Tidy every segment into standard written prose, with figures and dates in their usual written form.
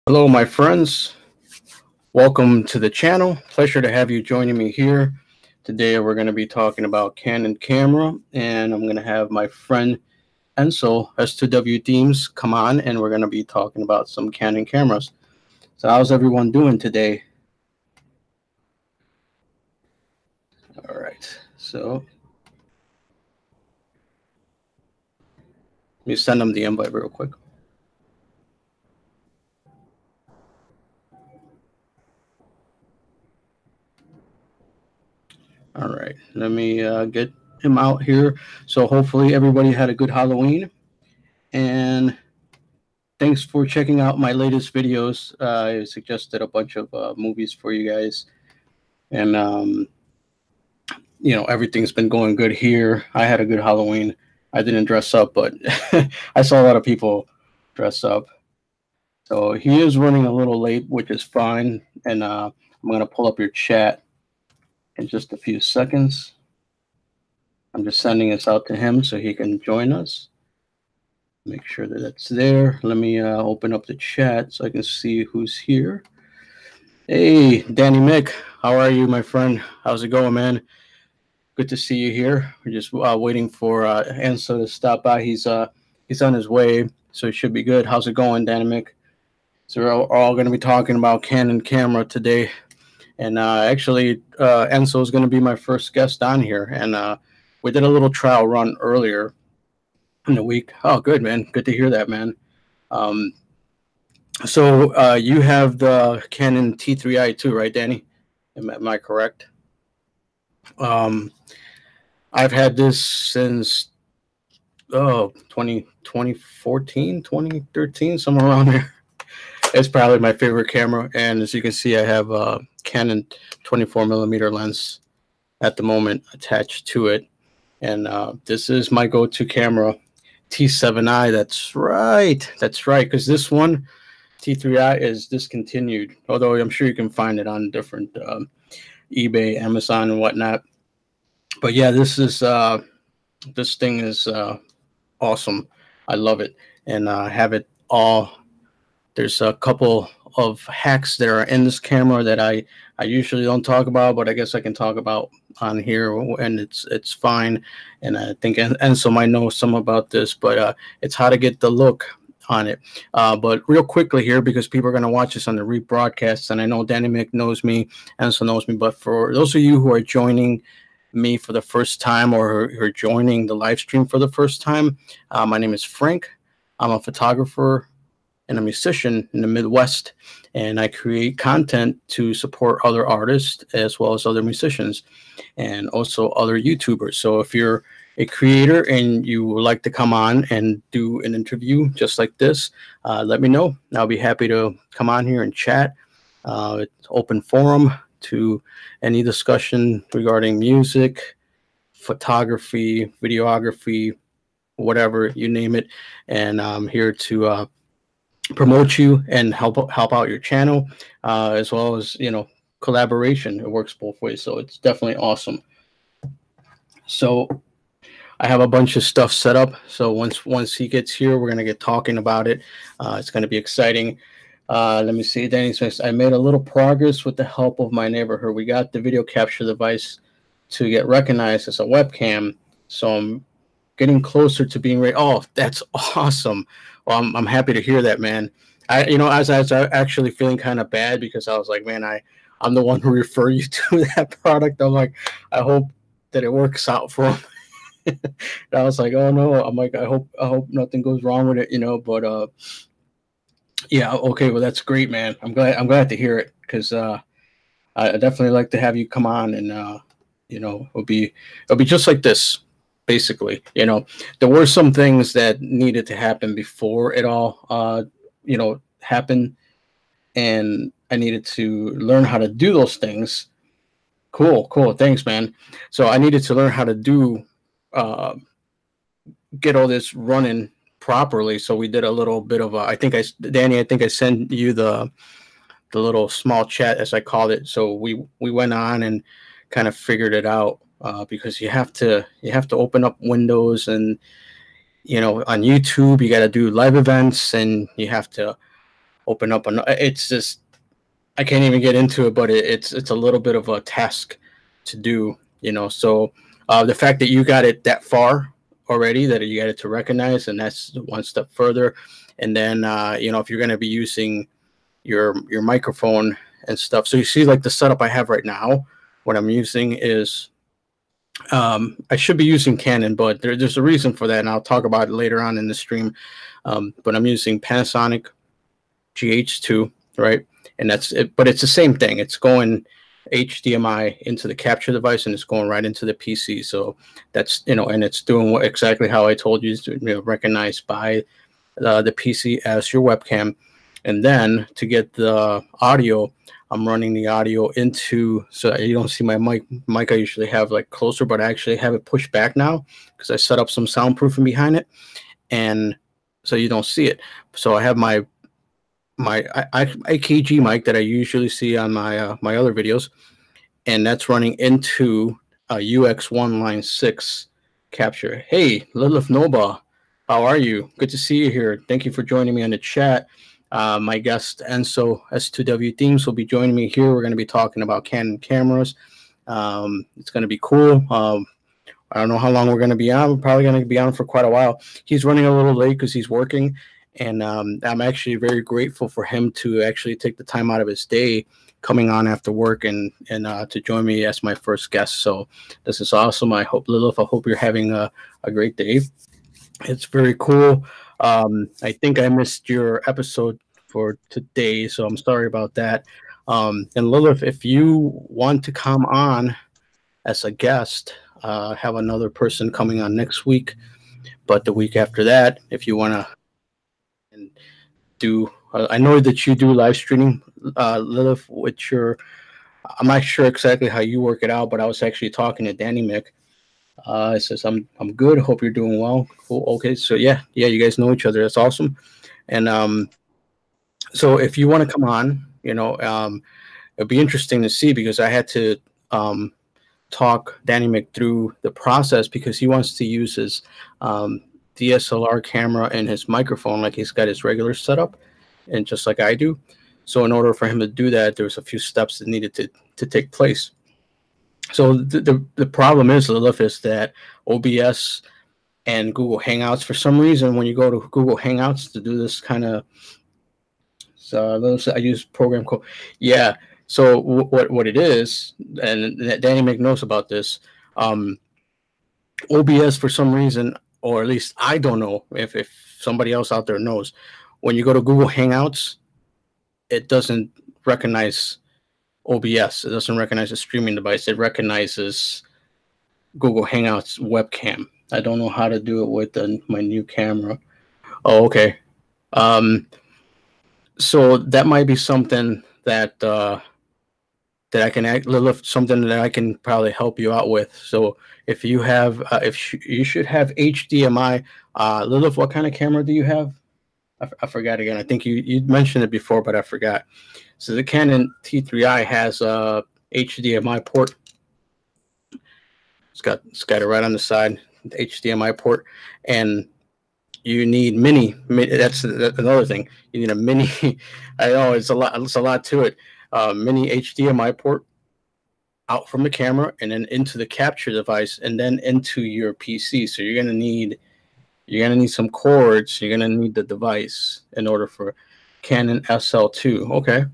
Hello, my friends. Welcome to the channel. Pleasure to have you joining me here. Today, we're going to be talking about Canon camera, and I'm going to have my friend Enzo S2W Themes come on, and we're going to be talking about some Canon cameras. So, how's everyone doing today? All right. So, let me send them the invite real quick. All right, let me get him out here. So hopefully everybody had a good Halloween, and thanks for checking out my latest videos. I suggested a bunch of movies for you guys, and everything's been going good here. I had a good Halloween. I didn't dress up, but I saw a lot of people dress up. So he is running a little late, which is fine, and I'm going to pull up your chat in just a few seconds. I'm just sending this out to him so he can join us. Make sure that that's there. Let me open up the chat so I can see who's here. Hey, Danny Mick, how are you, my friend? How's it going, man? Good to see you here. We're just waiting for Enzo to stop by. He's on his way, so it should be good. How's it going, Danny Mick? So we're all going to be talking about Canon camera today. And actually, Enzo is going to be my first guest on here. And we did a little trial run earlier in the week. Oh, good, man. Good to hear that, man. So you have the Canon T3i too, right, Danny? Am I correct? I've had this since 2014, 2013, somewhere around there. It's probably my favorite camera, and as you can see, I have a Canon 24mm lens at the moment attached to it, and this is my go-to camera, T7i. That's right, because this one, T3i, is discontinued, although I'm sure you can find it on different eBay, Amazon, and whatnot. But yeah, this thing is awesome. I love it, and have it all. There's a couple of hacks that are in this camera that I usually don't talk about, but I guess I can talk about on here, and it's fine. And I think Enzo might know some about this, but it's how to get the look on it. But real quickly here, because people are going to watch this on the rebroadcast, and I know Danny Mick knows me, Enzo knows me, but for those of you who are joining me for the first time or who are joining the live stream for the first time, my name is Frank. I'm a photographer and a musician in the Midwest, and I create content to support other artists as well as other musicians and also other YouTubers. So if you're a creator and you would like to come on and do an interview just like this, let me know. I'll be happy to come on here and chat. It's open forum to any discussion regarding music, photography, videography, whatever, you name it. And I'm here to promote you and help out your channel, as well as collaboration. It works both ways, so it's definitely awesome. So I have a bunch of stuff set up, so once he gets here, we're gonna get talking about it. It's gonna be exciting. Let me see. Danny says, I made a little progress with the help of my neighborhood. We got the video capture device to get recognized as a webcam, so I'm getting closer to being ready. Oh, that's awesome. Well, I'm happy to hear that, man. As I was actually feeling kind of bad because I was like, man, I'm the one who referred you to that product. I'm like, I hope that it works out for him. I was like, oh no. I'm like, I hope nothing goes wrong with it, but yeah, okay, well that's great, man. I'm glad to hear it, because I definitely like to have you come on, and it'll be just like this. Basically, there were some things that needed to happen before it all, happened, and I needed to learn how to do those things. Cool. Thanks, man. So I needed to learn how to get all this running properly. So we did a little bit of Danny, I think I sent you the little small chat, as I called it. So we went on and kind of figured it out. Because you have to open up Windows, and on YouTube you got to do live events, and you have to open up. It's just, I can't even get into it, but it's a little bit of a task to do, you know. So the fact that you got it that far already, that you got it to recognize, and that's one step further. And then you know, if you're going to be using your microphone and stuff, so you see like the setup I have right now, what I'm using is I should be using Canon, but there's a reason for that, and I'll talk about it later on in the stream. But I'm using Panasonic GH2, right? And that's it, but it's the same thing. It's going HDMI into the capture device, and it's going right into the PC. So that's, you know, and it's doing exactly how I told you, to, you know, recognized by the PC as your webcam. And then to get the audio, I'm running the audio into, so you don't see my mic I usually have like closer, but I actually have it pushed back now because I set up some soundproofing behind it, and so you don't see it. So I have my AKG mic that I usually see on my my other videos, and that's running into a UX1 line 6 capture. Hey, Lilith Noba, how are you? Good to see you here. Thank you for joining me on the chat. My guest Enzo S2W Themes will be joining me here. We're going to be talking about Canon cameras. It's going to be cool. I don't know how long we're going to be on. We're probably going to be on for quite a while. He's running a little late because he's working, and I'm actually very grateful for him to actually take the time out of his day coming on after work and to join me as my first guest. So this is awesome. I hope, Lilith, I hope you're having a great day. It's very cool. I think I missed your episode for today, so I'm sorry about that. And Lilith, if you want to come on as a guest, have another person coming on next week, but the week after that, if you want to do, I know that you do live streaming, Lilith, with your, I'm not sure exactly how you work it out, but I was actually talking to Danny Mick. It says, I'm good. Hope you're doing well. Cool. Okay. So yeah, you guys know each other. That's awesome. And so if you want to come on, you know, it'd be interesting to see, because I had to talk Danny Mick through the process, because he wants to use his DSLR camera and his microphone like he's got his regular setup, and just like I do. So in order for him to do that, there's a few steps that needed to take place. So the problem is, Lilith, is that OBS and Google Hangouts, for some reason, when you go to Google Hangouts to do this kind of, so I use program code. Yeah. So what it is, and Danny Mick knows about this, OBS, for some reason, or at least I don't know if somebody else out there knows, when you go to Google Hangouts, it doesn't recognize OBS. It doesn't recognize a streaming device. It recognizes Google Hangouts webcam. I don't know how to do it with my new camera. Oh, okay. So that might be something that that I can Lilith, something that I can probably help you out with. So if you have, you should have HDMI. Lilith, what kind of camera do you have? I forgot again. I think you mentioned it before, but I forgot. So the Canon T3i has a HDMI port. It's got it right on the side, the HDMI port, and you need mini. That's another thing. You need a mini. I know it's a lot. It's a lot to it. Mini HDMI port out from the camera, and then into the capture device, and then into your PC. So you're gonna need some cords. You're gonna need the device in order for Canon SL2. Okay.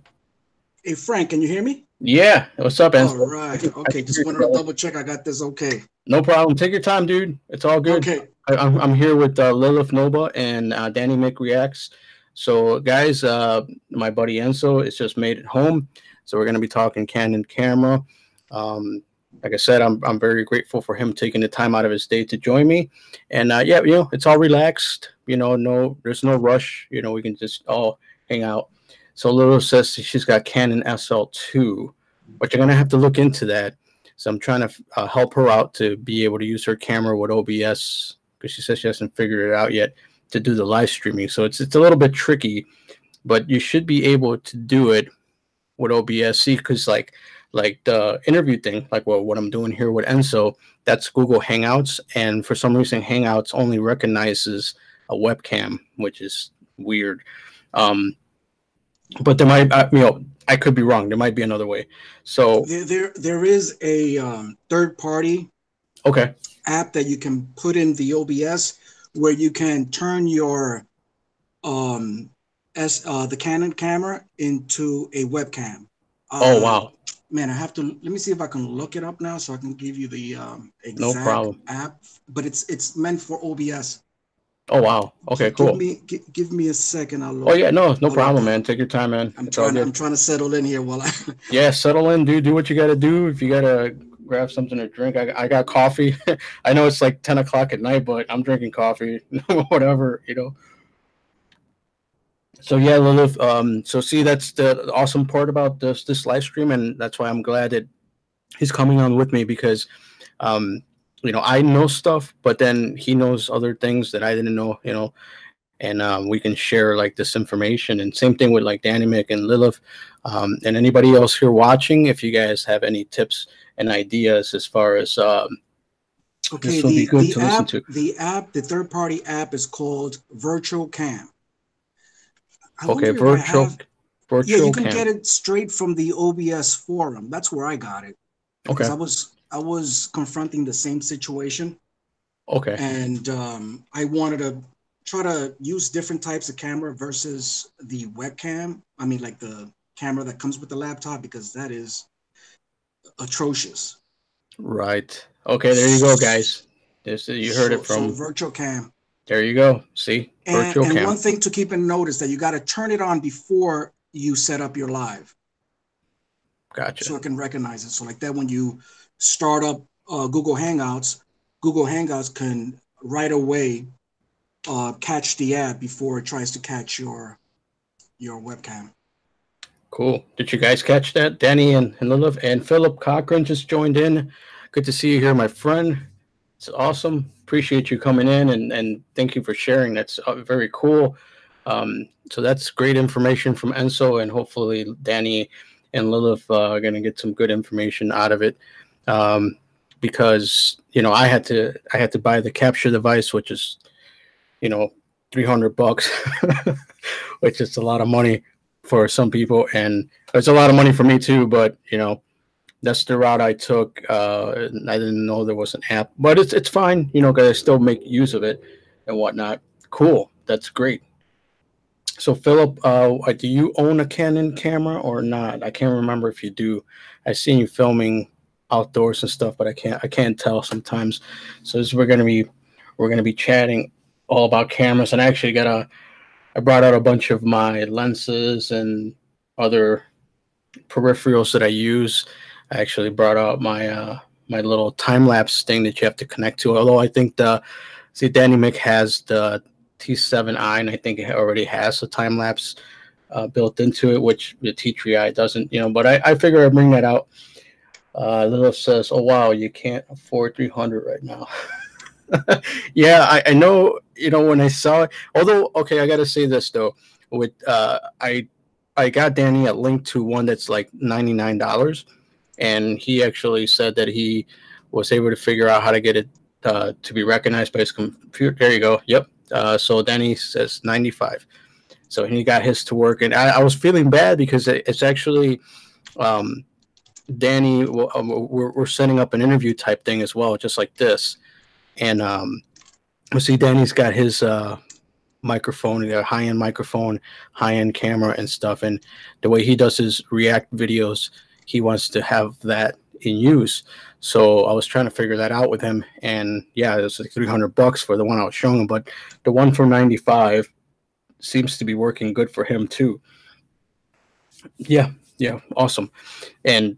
Hey Frank, can you hear me? Yeah. What's up, Ansel? All right. Okay. Just wanted to double check I got this okay. No problem. Take your time, dude. It's all good. Okay. I'm here with Lilith Noba and Danny Mick Reacts. So, guys, my buddy Enzo is just made it home. So we're going to be talking Canon camera. Like I said, I'm very grateful for him taking the time out of his day to join me. And yeah, you know, it's all relaxed. You know, there's no rush. You know, we can just all hang out. So Lilith says she's got Canon SL2, but you're going to have to look into that. So I'm trying to help her out to be able to use her camera with OBS, because she says she hasn't figured it out yet, to do the live streaming. So it's a little bit tricky, but you should be able to do it with OBS. See, because like the interview thing, like what I'm doing here with Enzo, that's Google Hangouts, and for some reason Hangouts only recognizes a webcam, which is weird. but there might, I could be wrong. There might be another way. So There is a third party okay. app that you can put in the OBS where you can turn your um the Canon camera into a webcam. Oh Uh, wow. Man, I have to let me see if I can look it up now so I can give you the No exact problem. app. But it's meant for OBS. Oh wow. Okay, cool. Give me a second. Oh yeah, no I'll look problem, that man. up. Take your time, man. It's all I'm good. trying to settle in here while I. Yeah, settle in, dude. Do what you got to do. If you got to grab something to drink, I got coffee. I know it's like 10 o'clock at night, but I'm drinking coffee, whatever, So yeah, Lilith. So see, that's the awesome part about this live stream, and that's why I'm glad that he's coming on with me because, um, I know stuff, but then he knows other things that I didn't know, and we can share like this information. And same thing with like Danny Mick and Lilith, and anybody else here watching. If you guys have any tips and ideas as far as Okay, this will be good to listen to. the third party app is called Virtual Cam. I Okay, wonder if I have. Yeah, you virtual can cam. get it straight from the OBS forum. That's where I got it because Okay, I was confronting the same situation, okay, and I wanted to try to use different types of camera versus the webcam. I mean, like the camera that comes with the laptop because that is atrocious. right. Okay, there you go, guys. This you heard it So from. virtual cam. There you go. See, virtual And cam. one thing to keep in note is that you got to turn it on before you set up your live Gotcha. so it can recognize it. So like that, when you start up Google Hangouts can right away catch the ad before it tries to catch your webcam. Cool. Did you guys catch that? Danny and Lilith and Philip Cochran just joined in. Good to see you here, my friend. It's awesome. Appreciate you coming in and thank you for sharing. That's very cool. So that's great information from Enzo, and hopefully Danny and Lilith are going to get some good information out of it. Um, because I had to buy the capture device, which is you know $300, which is a lot of money for some people, and it's a lot of money for me too. But that's the route I took. I didn't know there was an app, but it's fine, because I still make use of it and whatnot. Cool, that's great. So Philip, do you own a Canon camera or not? I can't remember if you do. I seen you filming outdoors and stuff, but I can't tell sometimes. So we're gonna be chatting all about cameras, and I brought out a bunch of my lenses and other peripherals that I use. I actually brought out my little time lapse thing that you have to connect to. Although I think Danny Mick has the T7i, and I think it already has a time lapse built into it, which the T3i doesn't. But I figure I'd bring that out. Little says, "Oh wow, you can't afford 300 right now." Yeah, I know. When I saw it, although okay, I got to say this though. With I got Danny a link to one that's like $99, and he actually said that he was able to figure out how to get it to be recognized by his computer. There you go. Yep. So Danny says 95. So he got his to work, and I was feeling bad because it's actually um, Danny. We're setting up an interview type thing as well, just like this, and we see Danny's got his microphone, a high-end microphone, high-end camera and stuff. And the way he does his React videos, he wants to have that in use. So I was trying to figure that out with him. And yeah, it was like $300 for the one I was showing him, but the one for 95 seems to be working good for him too. Yeah, yeah, awesome. And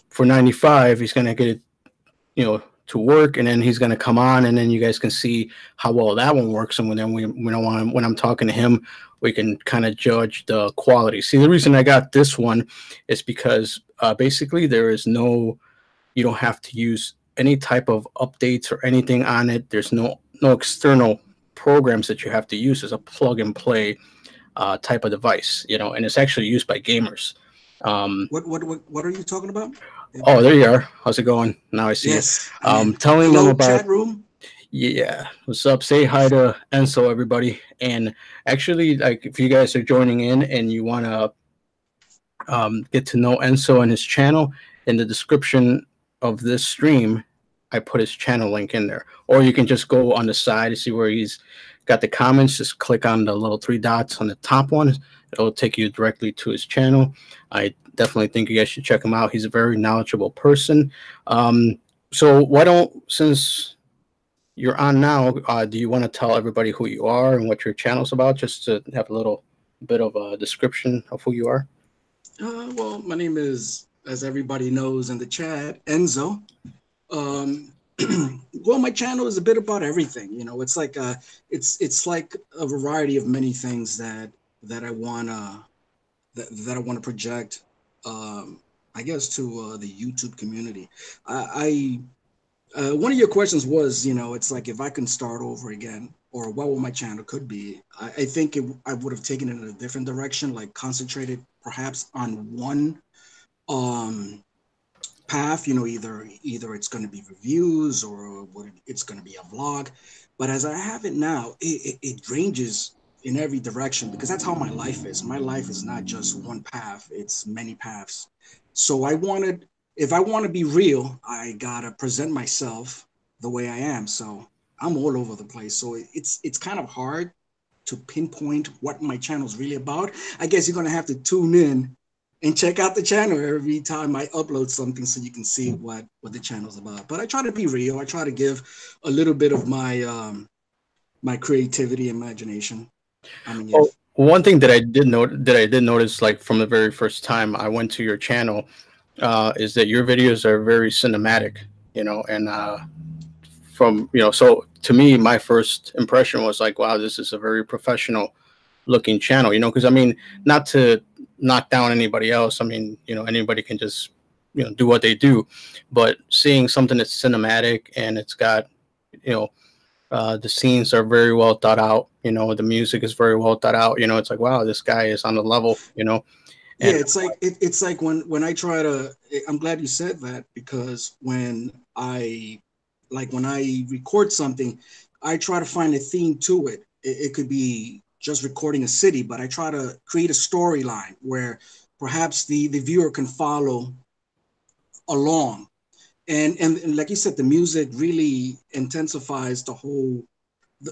for 95, he's gonna get it, to work, and then he's going to come on, and then you guys can see how well that one works. And then we don't want, when I'm talking to him, we can kind of judge the quality. See, the reason I got this one is because basically you don't have to use any type of updates or anything on it. There's no external programs that you have to use. As a plug and play type of device, and it's actually used by gamers. What are you talking about? Oh, there you are. How's it going? Now I see Yes, you. I'm in. Telling them Hello, about. chat room. Yeah, what's up? Say hi to Enso, everybody. And actually, like, if you guys are joining in and you want to get to know Enso and his channel, in the description of this stream, I put his channel link in there. Or you can just go on the side to see where he's got the comments. Just click on the little three dots on the top one. It'll take you directly to his channel. I definitely think you guys should check him out. He's a very knowledgeable person. So why don't, since you're on now, do you want to tell everybody who you are and what your channel's about, just to have a little bit of a description of who you are? Well, my name is, as everybody knows in the chat, Enzo. Well, my channel is a bit about everything. You know, it's like it's like a variety of many things that I wanna that I want to project. I guess to the YouTube community. One of your questions was, you know, it's like if I can start over again, or what would my channel could be. I think I would have taken it in a different direction, like concentrated perhaps on one path. You know, either it's going to be reviews or it's going to be a vlog. But as I have it now, it ranges in every direction because that's how my life is. My life is not just one path; it's many paths. So if I want to be real, I gotta present myself the way I am. So I'm all over the place. So it's kind of hard to pinpoint what my channel is really about. I guess you're gonna have to tune in and check out the channel every time I upload something so you can see what the channel's about. But I try to be real. I try to give a little bit of my my creativity, imagination. I mean, Oh, if one thing that I did notice, like from the very first time I went to your channel, is that your videos are very cinematic, you know, and from, you know, so to me, my first impression was like, wow, this is a very professional looking channel, you know, because I mean, not to knock down anybody else. I mean, you know, anybody can just, you know, do what they do, but seeing something that's cinematic and it's got, you know, the scenes are very well thought out. You know, the music is very well thought out. You know, it's like, wow, this guy is on the level. You know, yeah, and it's like when I try to. I'm glad you said that because when I record something, I try to find a theme to it. It could be just recording a city, but I try to create a storyline where perhaps the viewer can follow along. And like you said, the music really intensifies the whole,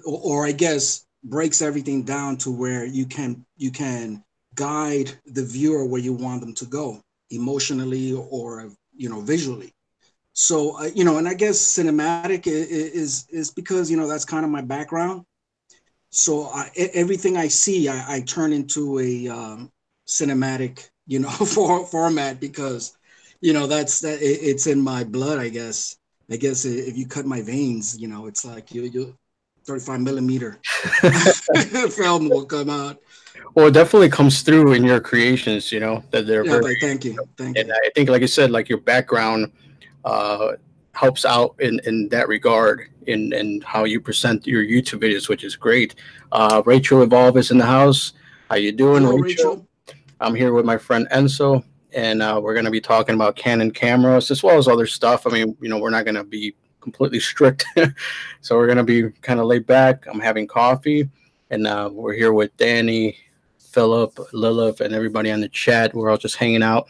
or I guess breaks everything down to where you can guide the viewer where you want them to go emotionally or visually. So and I guess cinematic is because that's kind of my background. So everything I see, I turn into a cinematic, format because, that's that it's in my blood, I guess. I guess if you cut my veins, it's like you 35 millimeter film will come out. well, it definitely comes through in your creations. You know that they're Yeah, very, but thank you, thank and you. I think, like you said, like your background uh, helps out in that regard in how you present your YouTube videos, which is great. Rachel Evolve is in the house. How you doing, Hello, Rachel? Rachel. I'm here with my friend Enzo, and we're going to be talking about Canon cameras as well as other stuff. I mean, you know, we're not going to be completely strict, so we're going to be kind of laid back. I'm having coffee, and we're here with Danny, Philip, Lilith, and everybody on the chat. We're all just hanging out.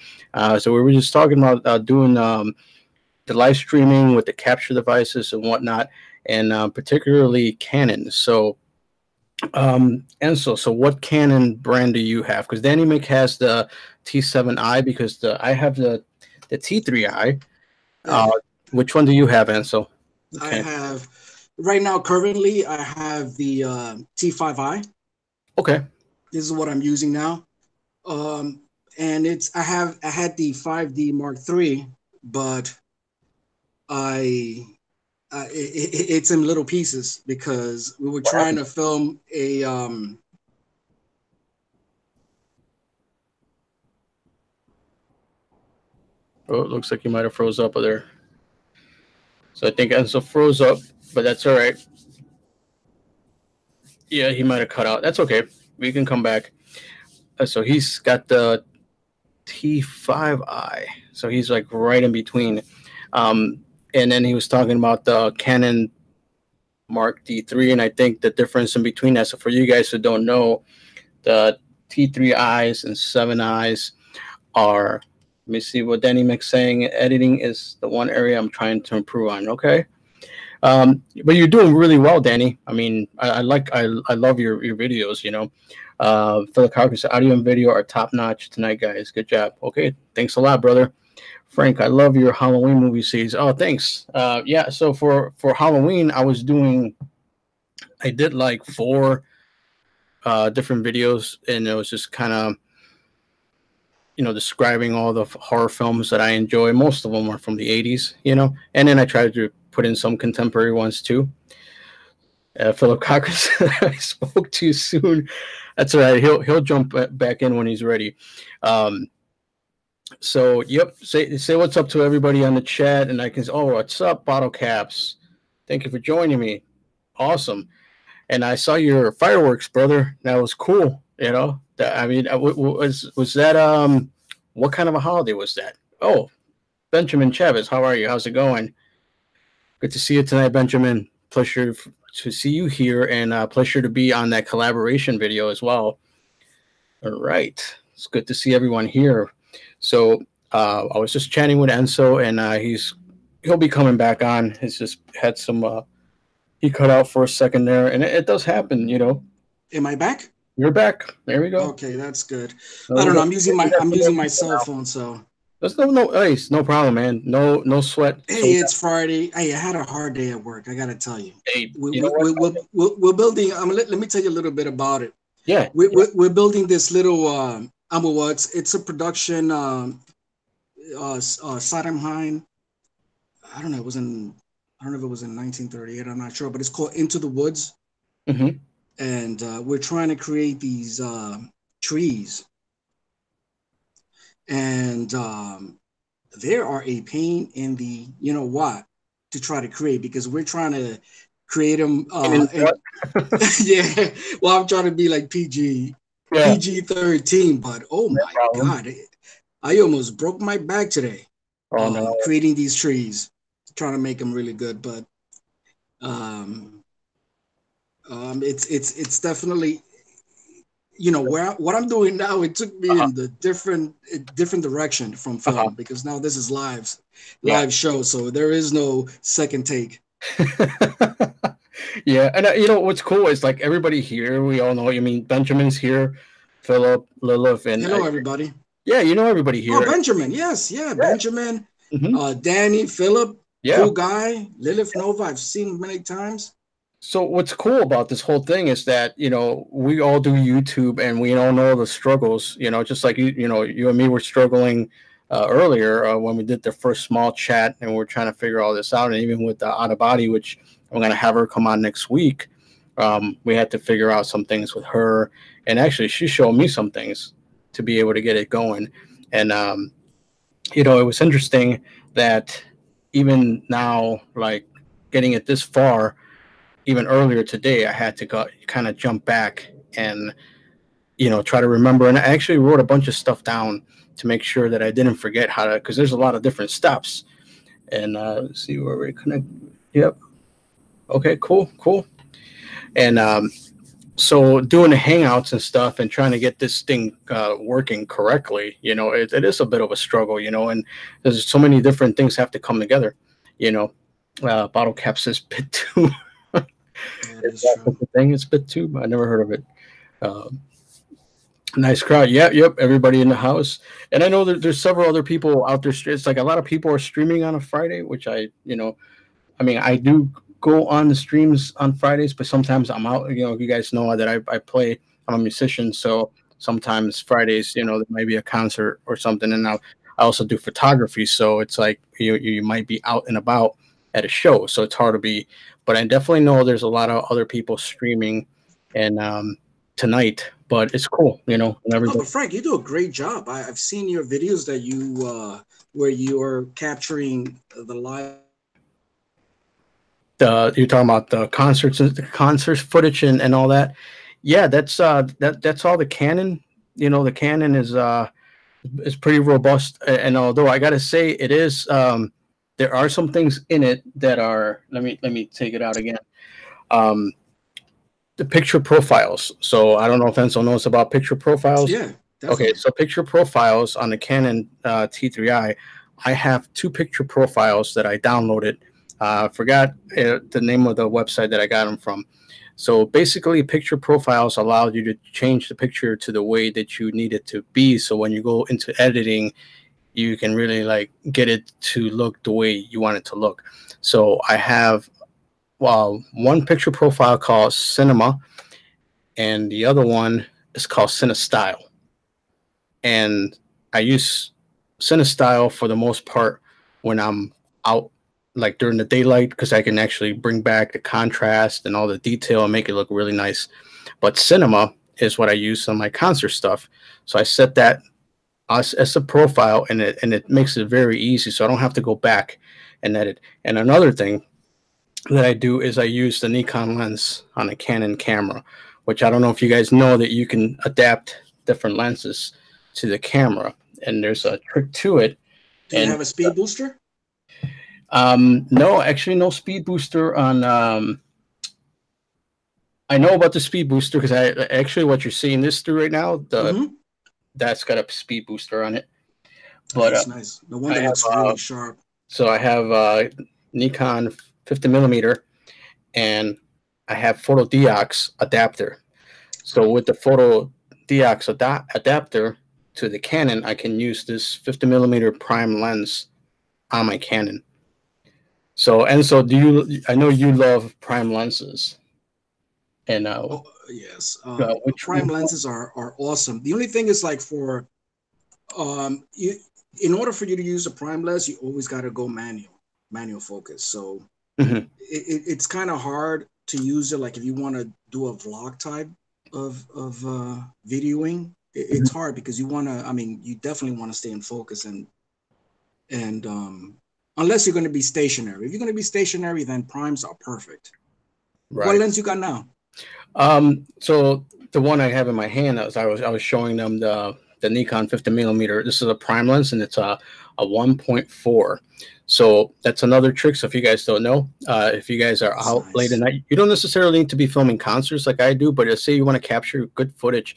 So we were just talking about doing the live streaming with the capture devices and whatnot, and particularly Canon. So Enzo, so what Canon brand do you have? Because Danny Mick has the T7i, because I have the T3i. Uh, Yeah, which one do you have, Enzo? I Okay. have right now. Currently, I have the T5i. Okay. This is what I'm using now. Um, and I had the 5D Mark III, but I it's in little pieces because we were What trying happened? to film a Oh, it looks like you might have froze up there. So I think Enzo froze up, but that's all right. Yeah, he might have cut out. That's okay. We can come back. So he's got the T5i. So he's like right in between. Um, and then he was talking about the Canon Mark D3, and I think the difference in between that. So for you guys who don't know, the T3Is and 7Is are. Let me see what Danny Mc's saying. Editing is the one area I'm trying to improve on. Okay. But you're doing really well, Danny. I mean, I love your videos. Philip Carpenter, audio and video are top notch tonight, guys. Good job. Okay, thanks a lot, brother. Frank, I love your Halloween movie series. Oh, thanks. Yeah. So for Halloween, I did like four different videos, and it was just kind of describing all the horror films that I enjoy. Most of them are from the 80s, and then I tried to put in some contemporary ones too. Philip Cocker said I spoke too soon. That's all right. He'll jump back in when he's ready. So yep, say what's up to everybody on the chat, and I can. Oh, what's up, Bottle Caps? Thank you for joining me. Awesome. And I saw your fireworks, brother. That was cool. I mean, was that what kind of a holiday was that? Oh, Benjamin Chavez, how are you? How's it going? Good to see you tonight, Benjamin. Pleasure to see you here, and pleasure to be on that collaboration video as well. All right, it's good to see everyone here. So I was just chatting with Enzo, and he'll be coming back on. He's just had some. He cut out for a second there, and it does happen, Am I back? You're back. There we go. Okay, that's good. I don't know. I'm using my cell phone, so. There's no problem, man. No sweat. Hey, it's Friday. Hey, I had a hard day at work. I gotta tell you. Hey, we're building. Let me tell you a little bit about it. Yeah. We're building this little. It's a production. Saddam Hine. I don't know. I don't know if it was in 1938. I'm not sure, but it's called Into the Woods. Mm-hmm. And we're trying to create these trees. And there are a pain in the to try to create, because we're trying to create them. Yeah, well, I'm trying to be like PG-13, but oh my God, I almost broke my back today. Oh no! Creating these trees, trying to make them really good, but it's definitely. What I'm doing now, it took me in the different direction from film, because now this is live show, so there is no second take. Yeah, and what's cool is like everybody here, we all know. I mean, Benjamin's here, Philip, Lilith, and hello everybody. Yeah, everybody here. Oh, Benjamin, yes, yeah. Benjamin, Danny, Philip, cool guy, Lilith Nova. I've seen many times. So what's cool about this whole thing is that, we all do YouTube, and we all know the struggles, just like you and me were struggling earlier when we did the first small chat, and we're trying to figure all this out. And even with the Out of Body, which I'm going to have her come on next week, we had to figure out some things with her. And actually, she showed me some things to be able to get it going. And, it was interesting that even now, like getting it this far, even earlier today, I had to kind of jump back and, try to remember. And I actually wrote a bunch of stuff down to make sure that I didn't forget how to, because there's a lot of different steps. And let's see where we connect. Yep. Okay, cool. And so doing the Hangouts and stuff and trying to get this thing working correctly, it is a bit of a struggle, and there's so many different things have to come together, Bottle Cap says bit too. It's bit too. I never heard of it. Nice crowd. Yep. Everybody in the house. And I know that there's several other people out there. It's like a lot of people are streaming on a Friday, which I do go on the streams on Fridays, but sometimes I'm out. You guys know that I play. I'm a musician, so sometimes Fridays, there might be a concert or something, and I also do photography, so it's like you might be out and about at a show, so it's hard to be. But I definitely know there's a lot of other people streaming, and tonight. But it's cool, And but Frank, you do a great job. I've seen your videos that you where you are capturing the live. You're talking about the concerts footage and all that. Yeah, that's all the Canon. The Canon is pretty robust, and although I gotta say it is, there are some things in it that are. Let me take it out again. The picture profiles. So I don't know if Enzo knows about picture profiles. Yeah, definitely. Okay, so picture profiles on the Canon T3i, I have 2 picture profiles that I downloaded. Forgot the name of the website that I got them from. So basically, picture profiles allow you to change the picture to the way that you need it to be. So when you go into editing, you can really like get it to look the way you want it to look. So I have one picture profile called Cinema, and the other one is called CineStyle. And I use CineStyle for the most part when I'm out, like during the daylight, because I can actually bring back the contrast and all the detail and make it look really nice. But Cinema is what I use on my concert stuff. So I set that as a profile, and it makes it very easy. So I don't have to go back and edit. And another thing that I do is I use the Nikon lens on a Canon camera, which I don't know if you guys know that you can adapt different lenses to the camera, and there's a trick to it. Do you have a speed booster? No, actually, no speed booster on. I know about the speed booster because I actually what you're seeing this through right now. That's got a speed booster on it. But that's nice. The one that looks really sharp. So I have Nikon 50mm, and I have photo deox adapter. So with the photo deox adapter to the Canon, I can use this 50mm prime lens on my Canon. So Enzo, I know you love prime lenses, and yes, prime lenses are awesome. The only thing is like for in order for you to use a prime lens, you always got to go manual focus. So it's kind of hard to use it. Like if you want to do a vlog type of videoing, it's hard because you want to. I mean, you definitely want to stay in focus and unless you're going to be stationary. If you're going to be stationary, then primes are perfect. Right. What lens you got now? So the one I have in my hand, I was showing them the Nikon 50mm. This is a prime lens, and it's a 1.4. So that's another trick. So if you guys don't know, if you guys are out late at night, you don't necessarily need to be filming concerts like I do, but say you want to capture good footage,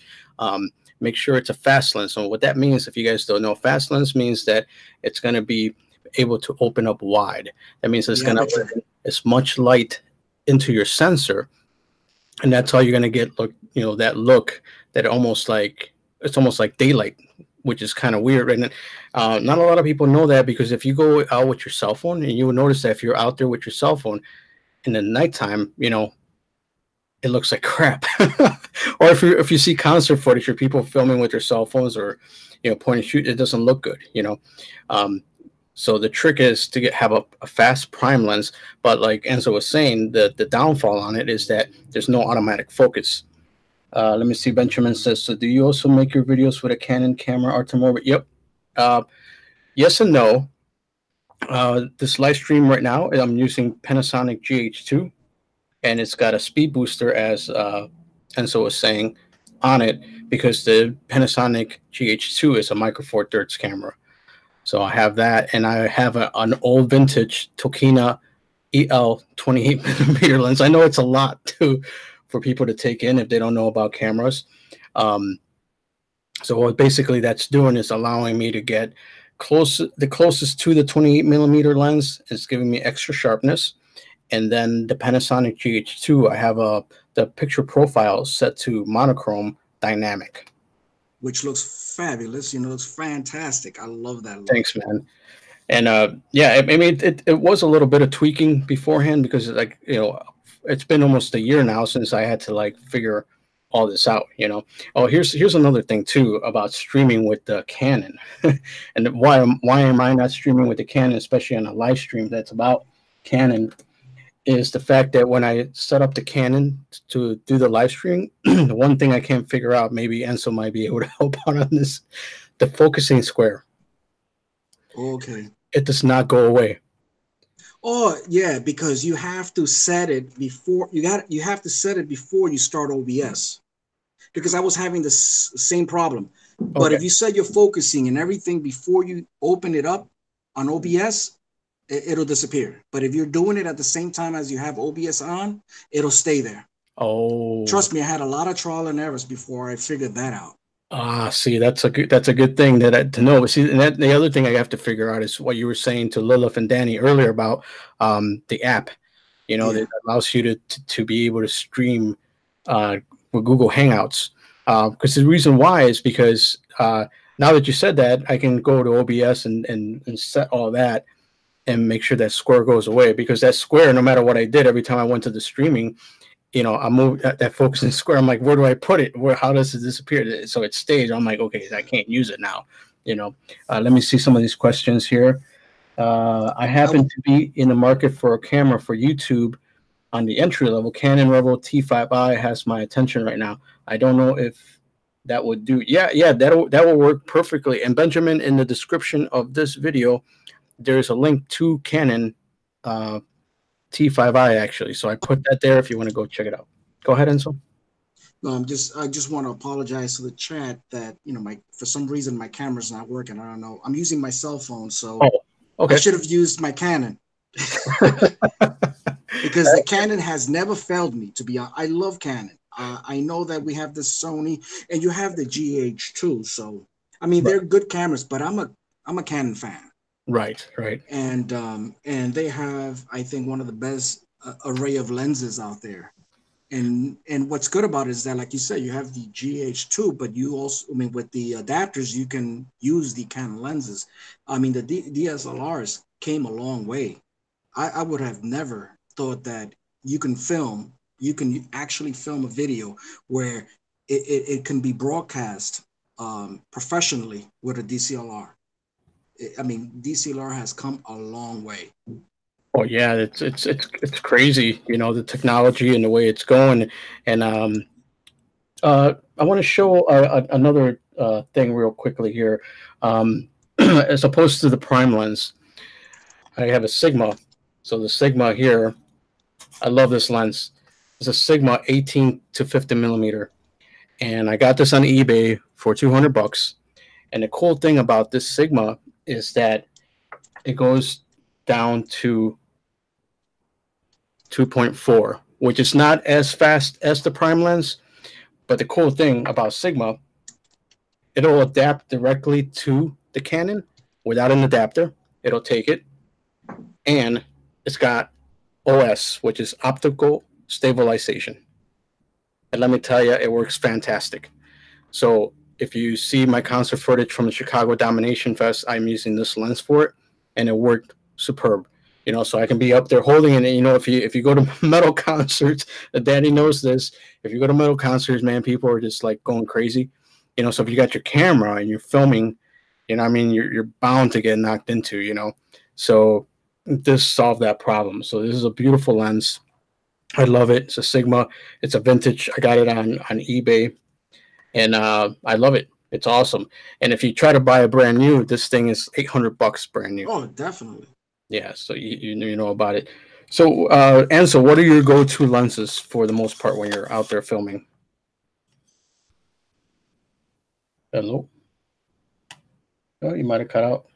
make sure it's a fast lens. So what that means, if you guys don't know, fast lens means that it's going to be able to open up wide. That means it's going to let as much light into your sensor, and that's how you're going to get that look that almost like it's almost like daylight, which is kind of weird. And not a lot of people know that, because if you go out with your cell phone, and you will notice that if you're out there with your cell phone in the nighttime, it looks like crap. Or if you see concert footage or people filming with their cell phones or point and shoot, it doesn't look good. So the trick is to have a fast prime lens. But like Enzo was saying, the downfall on it is that there's no automatic focus. Let me see. Benjamin says, so do you also make your videos with a Canon camera, Artemor? Yep. Yes and no. This live stream right now, I'm using Panasonic GH2, and it's got a speed booster, as Enzo was saying, on it, because the Panasonic GH2 is a Micro Four Thirds camera. So I have that, and I have an old vintage Tokina EL 28mm lens. I know it's a lot for people to take in if they don't know about cameras. So what basically that's doing is allowing me to get the closest to the 28mm lens. It's giving me extra sharpness. And then the Panasonic GH2, I have the picture profile set to monochrome dynamic, which looks fabulous. Looks fantastic. I love that look. Thanks, man. And yeah, I mean, it was a little bit of tweaking beforehand, because it's been almost a year now since I had to figure all this out. Oh, here's another thing too about streaming with the Canon, and why am I not streaming with the Canon, especially on a live stream that's about Canon, is the fact that when I set up the Canon to do the live stream, the one thing I can't figure out, maybe Enzo might be able to help out on this, the focusing square. Okay. It does not go away. Oh yeah, because you have to set it before you have to set it before you start OBS. Because I was having the same problem. But if you set your focusing and everything before you open it up on OBS, it'll disappear. But if you're doing it at the same time as you have OBS on, it'll stay there. Oh, Trust me, I had a lot of trial and errors before I figured that out. see, that's a good thing to know. But see, and that the other thing I have to figure out is what you were saying to Lilith and Danny earlier about the app. You know, Yeah. that allows you to be able to stream with Google Hangouts. Because the reason why is because now that you said that, I can go to OBS and set all that and make sure that square goes away. Because that square, no matter what I did, every time I went to the streaming, you know, I moved that focusing square. I'm like, where do I put it? How does it disappear? So it stays. I'm like, okay, I can't use it now. You know, let me see some of these questions here. I happen to be in the market for a camera for YouTube on the entry level. Canon Rebel T3i has my attention right now. I don't know if that would do. Yeah, that will work perfectly. And Benjamin, in the description of this video, there's a link to Canon T3i actually. So I put that there if you want to go check it out. Go ahead, Enzo. No, I just want to apologize to the chat that, you know, for some reason my camera's not working. I don't know. I'm using my cell phone, so Okay. I should have used my Canon. Because the Canon has never failed me, to be honest. I love Canon. I know that we have the Sony and you have the GH2. So, I mean, they're good cameras, but I'm a Canon fan. Right. And they have, I think, one of the best array of lenses out there. And what's good about it is that, like you said, you have the GH2, but you also, I mean, with the adapters, you can use the Canon lenses. I mean, the DSLRs came a long way. I would have never thought that you can actually film a video where it can be broadcast professionally with a DSLR. I mean, DSLR has come a long way. Oh yeah, it's crazy, you know, the technology and the way it's going. And I want to show another thing real quickly here. As opposed to the prime lens, I have a Sigma. So the Sigma here, I love this lens. It's a Sigma 18 to 50 millimeter, and I got this on eBay for $200. And the cool thing about this Sigma is that it goes down to 2.4, which is not as fast as the prime lens. But the cool thing about Sigma, it'll adapt directly to the Canon without an adapter. It'll take it, and it's got OS, which is optical stabilization. And let me tell you, it works fantastic. So if you see my concert footage from the Chicago Domination Fest, I'm using this lens for it, and it worked superb. You know, so I can be up there holding it. And, you know, if you go to metal concerts, Daddy knows this. If you go to metal concerts, man, people are just like going crazy. You know, so if you got your camera and you're filming, you know, I mean, you're bound to get knocked into. You know, so this solved that problem. So this is a beautiful lens. I love it. It's a Sigma. It's a vintage. I got it on eBay, and I love it. It's awesome. And if you try to buy a brand new, this thing is $800 brand new. Oh, definitely. Yeah, so you know about it. So, Ansel, what are your go-to lenses for the most part when you're out there filming? Hello? Oh, you might have cut out.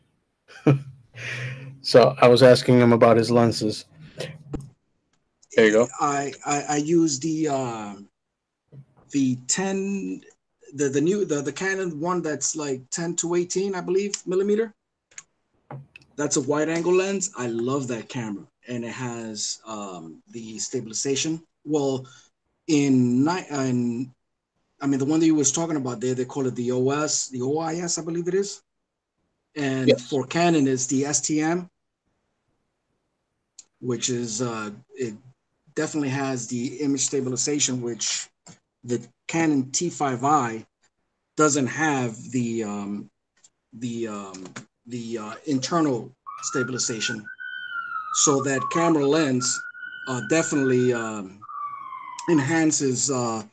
So I was asking him about his lenses. There you go. I use the 10, the Canon one that's like 10 to 18, I believe, millimeter. That's a wide angle lens. I love that camera, and it has the stabilization. Well, I mean, the one that you was talking about there, they call it the OS, the OIS, I believe it is. And Yes. for Canon, it's the STM, which is it definitely has the image stabilization, which the Canon T3i doesn't have the internal stabilization. So that camera lens definitely enhances the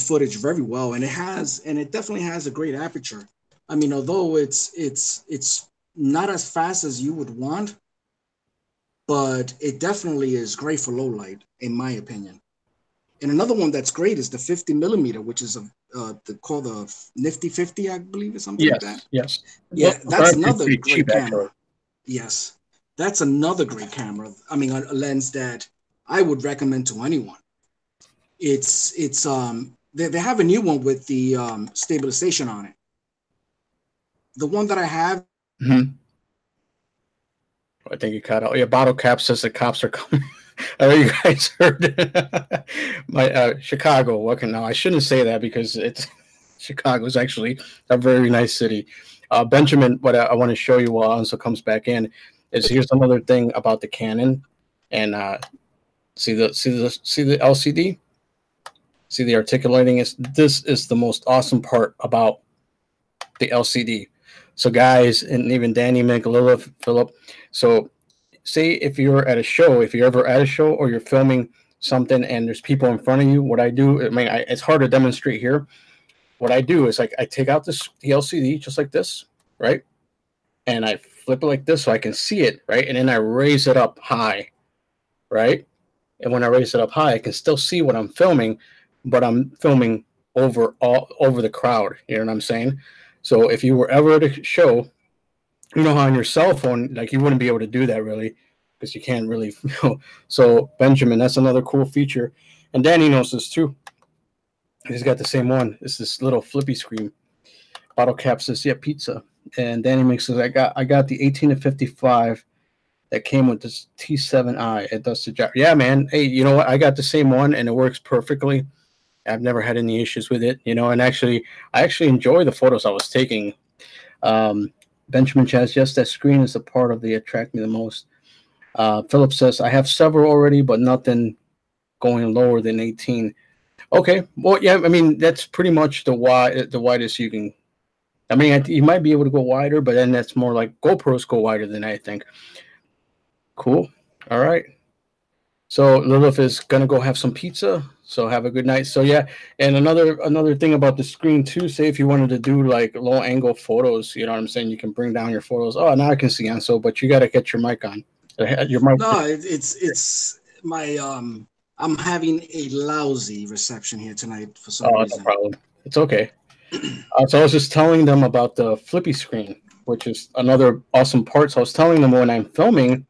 footage very well, and it definitely has a great aperture. I mean, although it's not as fast as you would want, but it definitely is great for low light, in my opinion. And another one that's great is the 50 millimeter, which is called the Nifty 50, I believe, or something like that. Yes. Yeah, Well, that's actually another pretty great cheap, camera. actually. Yes. That's another great camera. I mean, a lens that I would recommend to anyone. They have a new one with the stabilization on it. The one that I have. Mm-hmm. I think you cut out. Yeah, bottle cap says the cops are coming. I know you guys heard my Chicago. What can now? I shouldn't say that because it's Chicago is actually a very nice city. Benjamin, what I want to show you while Anso comes back in is here's another thing about the Canon, and see the LCD, see the articulating is. This is the most awesome part about the LCD. So guys, and even Danny, Mick, Lilith, Philip. So say if you're at a show, if you're ever at a show or you're filming something and there's people in front of you, what I do, I mean, it's hard to demonstrate here. What I do is like I take out the LCD just like this, right? And I flip it like this so I can see it, right? And then I raise it up high, right? And when I raise it up high, I can still see what I'm filming, but I'm filming over the crowd. You know what I'm saying? So if you were ever at a show, you know how on your cell phone, like you wouldn't be able to do that really because you can't really. So Benjamin, that's another cool feature, and Danny knows this too. He's got the same one. It's this little flippy screen. Bottle cap says, "Yeah, pizza." And Danny makes says, "I got the 18 to 55 that came with this T3i. It does the job." Yeah, man. Hey, you know what? I got the same one, and it works perfectly. I've never had any issues with it, you know. And I actually enjoy the photos I was taking. Benjamin Chaz, yes, that screen is the part of the attract me the most. Philip says, I have several already, but nothing going lower than 18. Okay, well, yeah, I mean, that's pretty much the widest you can. I mean, you might be able to go wider, but then that's more like GoPros go wider than I think. Cool. All right. So Lilith is gonna go have some pizza. So have a good night. So yeah, and another thing about the screen too. Say if you wanted to do like low angle photos, you know what I'm saying. You can bring down your photos. Oh, now I can see Anso, but you got to get your mic on. Your mic. No, it's my I'm having a lousy reception here tonight for some reason. No problem. It's okay. So I was just telling them about the flippy screen, which is another awesome part. So I was telling them when I'm filming,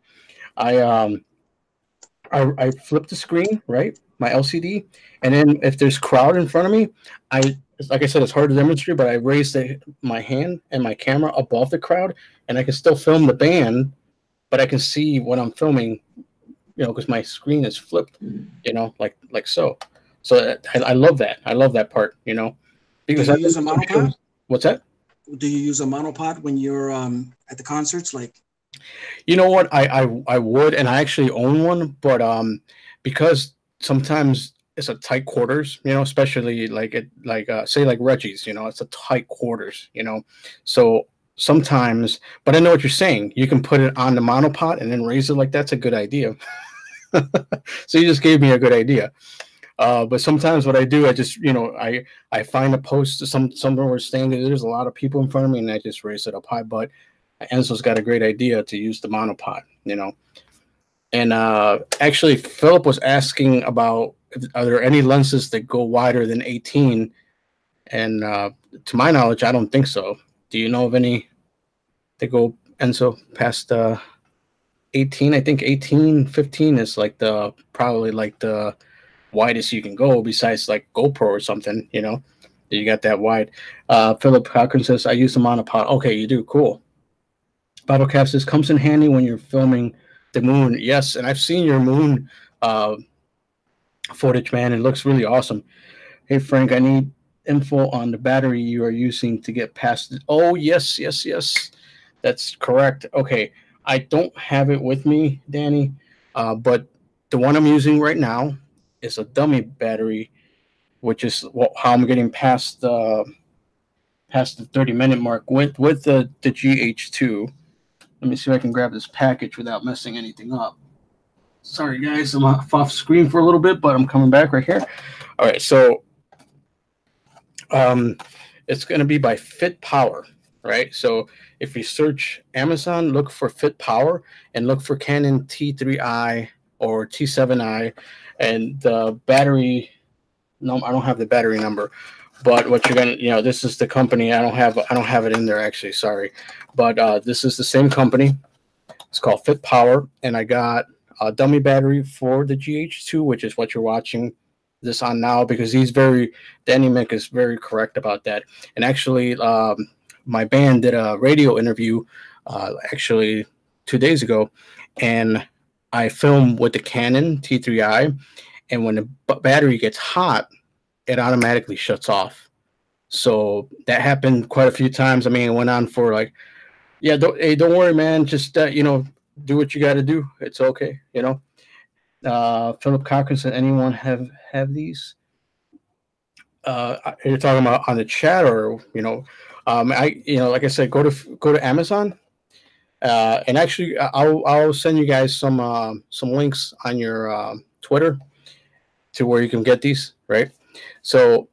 I flip the screen, right? My LCD, and then if there's crowd in front of me, like I said, it's hard to demonstrate, but I raise my hand and my camera above the crowd, and I can still film the band, but I can see what I'm filming, you know, because my screen is flipped, you know, like so. So I love that. I love that part, you know. Because do you use a monopod? What's that? Do you use a monopod when you're at the concerts, like? You know what? I would, and I actually own one, but because sometimes it's a tight quarters, you know, especially say like Reggie's, you know, it's a tight quarters, you know. So sometimes, but I know what you're saying. You can put it on the monopod and then raise it like that's a good idea. So you just gave me a good idea. But sometimes what I do, I just, you know, I find a post somewhere where standing, there's a lot of people in front of me, and I just raise it up high. But Enzo's got a great idea to use the monopod, you know. And actually, Philip was asking about, are there any lenses that go wider than 18? And to my knowledge, I don't think so. Do you know of any that go, Enzo, past 18? I think 18, 15 is like probably like the widest you can go, besides like GoPro or something, you know. You got that wide. Philip Hawkins says, I use the monopod. Okay, you do. Cool. Bottle cap says, comes in handy when you're filming the moon. Yes, and I've seen your moon footage, man. It looks really awesome. Hey, Frank, I need info on the battery you are using to get past it. Oh, yes. That's correct. Okay, I don't have it with me, Danny, but the one I'm using right now is a dummy battery, which is how I'm getting past the 30-minute mark with the GH2. Let me see if I can grab this package without messing anything up. Sorry, guys, I'm off screen for a little bit, but I'm coming back right here. All right, so it's going to be by Fit Power, right? So if you search Amazon, look for Fit Power and look for Canon T3i or T7i, and the battery. No, I don't have the battery number. But what you're gonna, you know, this is the company. I don't have it in there actually. Sorry, but this is the same company, It's called Fit Power, and I got a dummy battery for the GH2, which is what you're watching this on now, because Danny Mick is very correct about that. And actually, my band did a radio interview actually 2 days ago, and I filmed with the Canon T3i, and when the battery gets hot, it automatically shuts off. So that happened quite a few times. I mean, it went on for like, yeah, don't worry, man. Just do what you got to do. It's okay, Philip Cochran said, anyone have these? You're talking about on the chat, or like I said, go to Amazon, and actually, I'll send you guys some links on your Twitter to where you can get these, right? So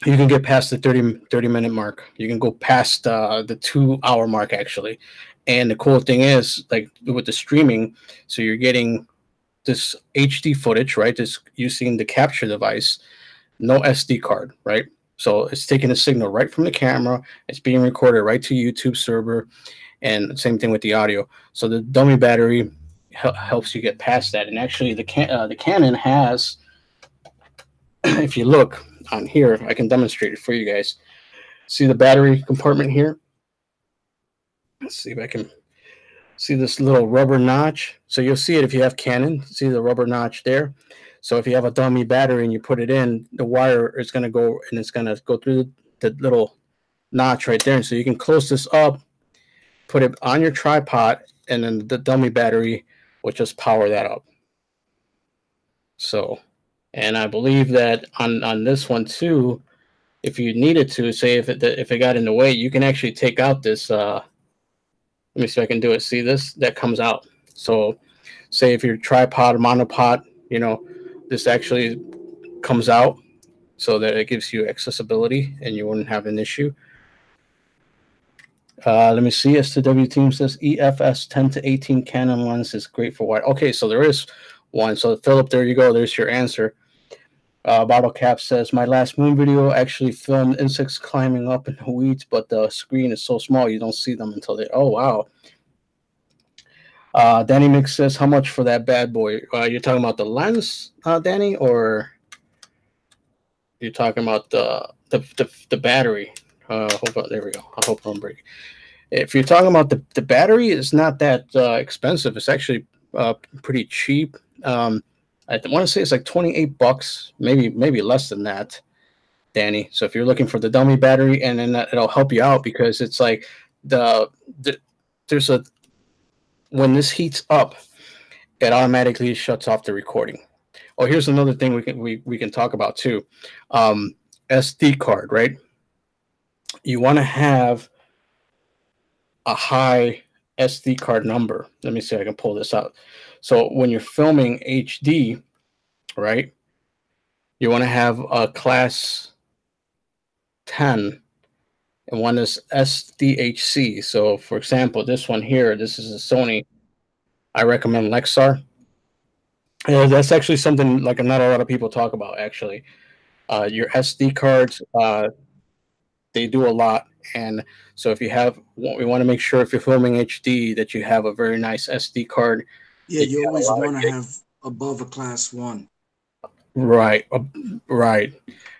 you can get past the 30-minute mark. You can go past the 2-hour mark, actually. And the cool thing is, like with the streaming, so you're getting this HD footage, right? This using the capture device, no SD card, right? So it's taking a signal right from the camera. It's being recorded right to YouTube server, and same thing with the audio. So the dummy battery helps you get past that. And actually, the Canon has, if you look on here, I can demonstrate it for you guys. See the battery compartment here? Let's see if I can see this little rubber notch. So you'll see it if you have Canon. See the rubber notch there? So if you have a dummy battery and you put it in, the wire is going to go, and it's going to go through the little notch right there. And so you can close this up, put it on your tripod, and then the dummy battery will just power that up. So, and I believe that on this one too, if you needed to, say if it got in the way, you can actually take out this. Let me see if I can do it. See this? That comes out. So, say if your tripod, monopod, this actually comes out, so that it gives you accessibility and you wouldn't have an issue. Let me see. STW team says EFS 10 to 18 Canon lens is great for wide. Okay, so there is one. So Philip, there you go. There's your answer. Bottle Cap says, my last moon video actually filmed insects climbing up in the weeds, but the screen is so small you don't see them until they. Oh wow. Danny Mix says, how much for that bad boy? You're talking about the lens, Danny, or you're talking about the battery? There we go. I hope I don't break. If you're talking about the battery, it's not that expensive. It's actually pretty cheap. I want to say it's like $28, maybe less than that, Danny. So if you're looking for the dummy battery, and then it'll help you out, because it's like there's a, when this heats up, it automatically shuts off the recording. Oh, here's another thing we can talk about too. SD card, right? You want to have a high SD card number. Let me see if I can pull this out. So when you're filming HD, right, you want to have a class 10, and one is SDHC. So for example, this one here, this is a Sony. I recommend Lexar. That's actually something like not a lot of people talk about, actually. Your SD cards, they do a lot. And so if you have, we want to make sure if you're filming HD that you have a very nice SD card. Yeah, you always want to have above a class 1. Right, right.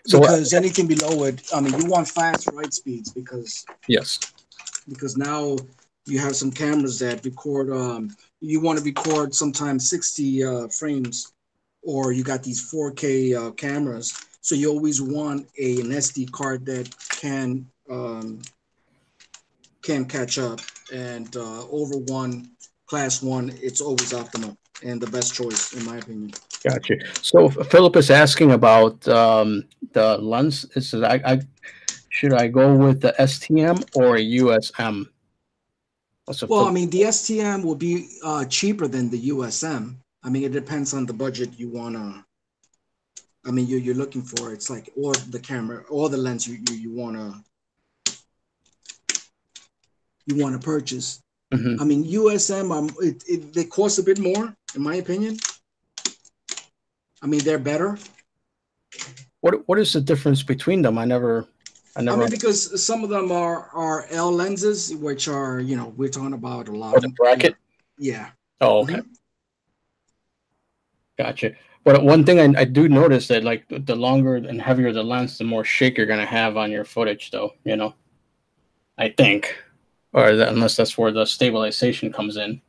So because anything below it, I mean, you want fast write speeds, because yes, because now you have some cameras that record. You want to record sometimes 60 frames, or you got these 4K cameras. So you always want an SD card that can catch up, and over class 1, it's always optimal and the best choice, in my opinion. Gotcha. So Philip is asking about the lens. It says, should I go with the STM or a USM? Well, I mean, the STM will be cheaper than the USM. I mean, it depends on the budget you wanna. I mean, you're looking for. It's like, or the camera, or the lens you wanna purchase. Mm-hmm. I mean, USM, they cost a bit more, in my opinion. I mean, they're better. What is the difference between them? I never. I I never. mean, because some of them are L lenses, which are, we're talking about a lot Oh, of the them. bracket. Yeah. Oh, okay. Hmm. Gotcha. But one thing I do notice that like the longer and heavier the lens, the more shake you're gonna have on your footage, though. I think, unless that's where the stabilization comes in.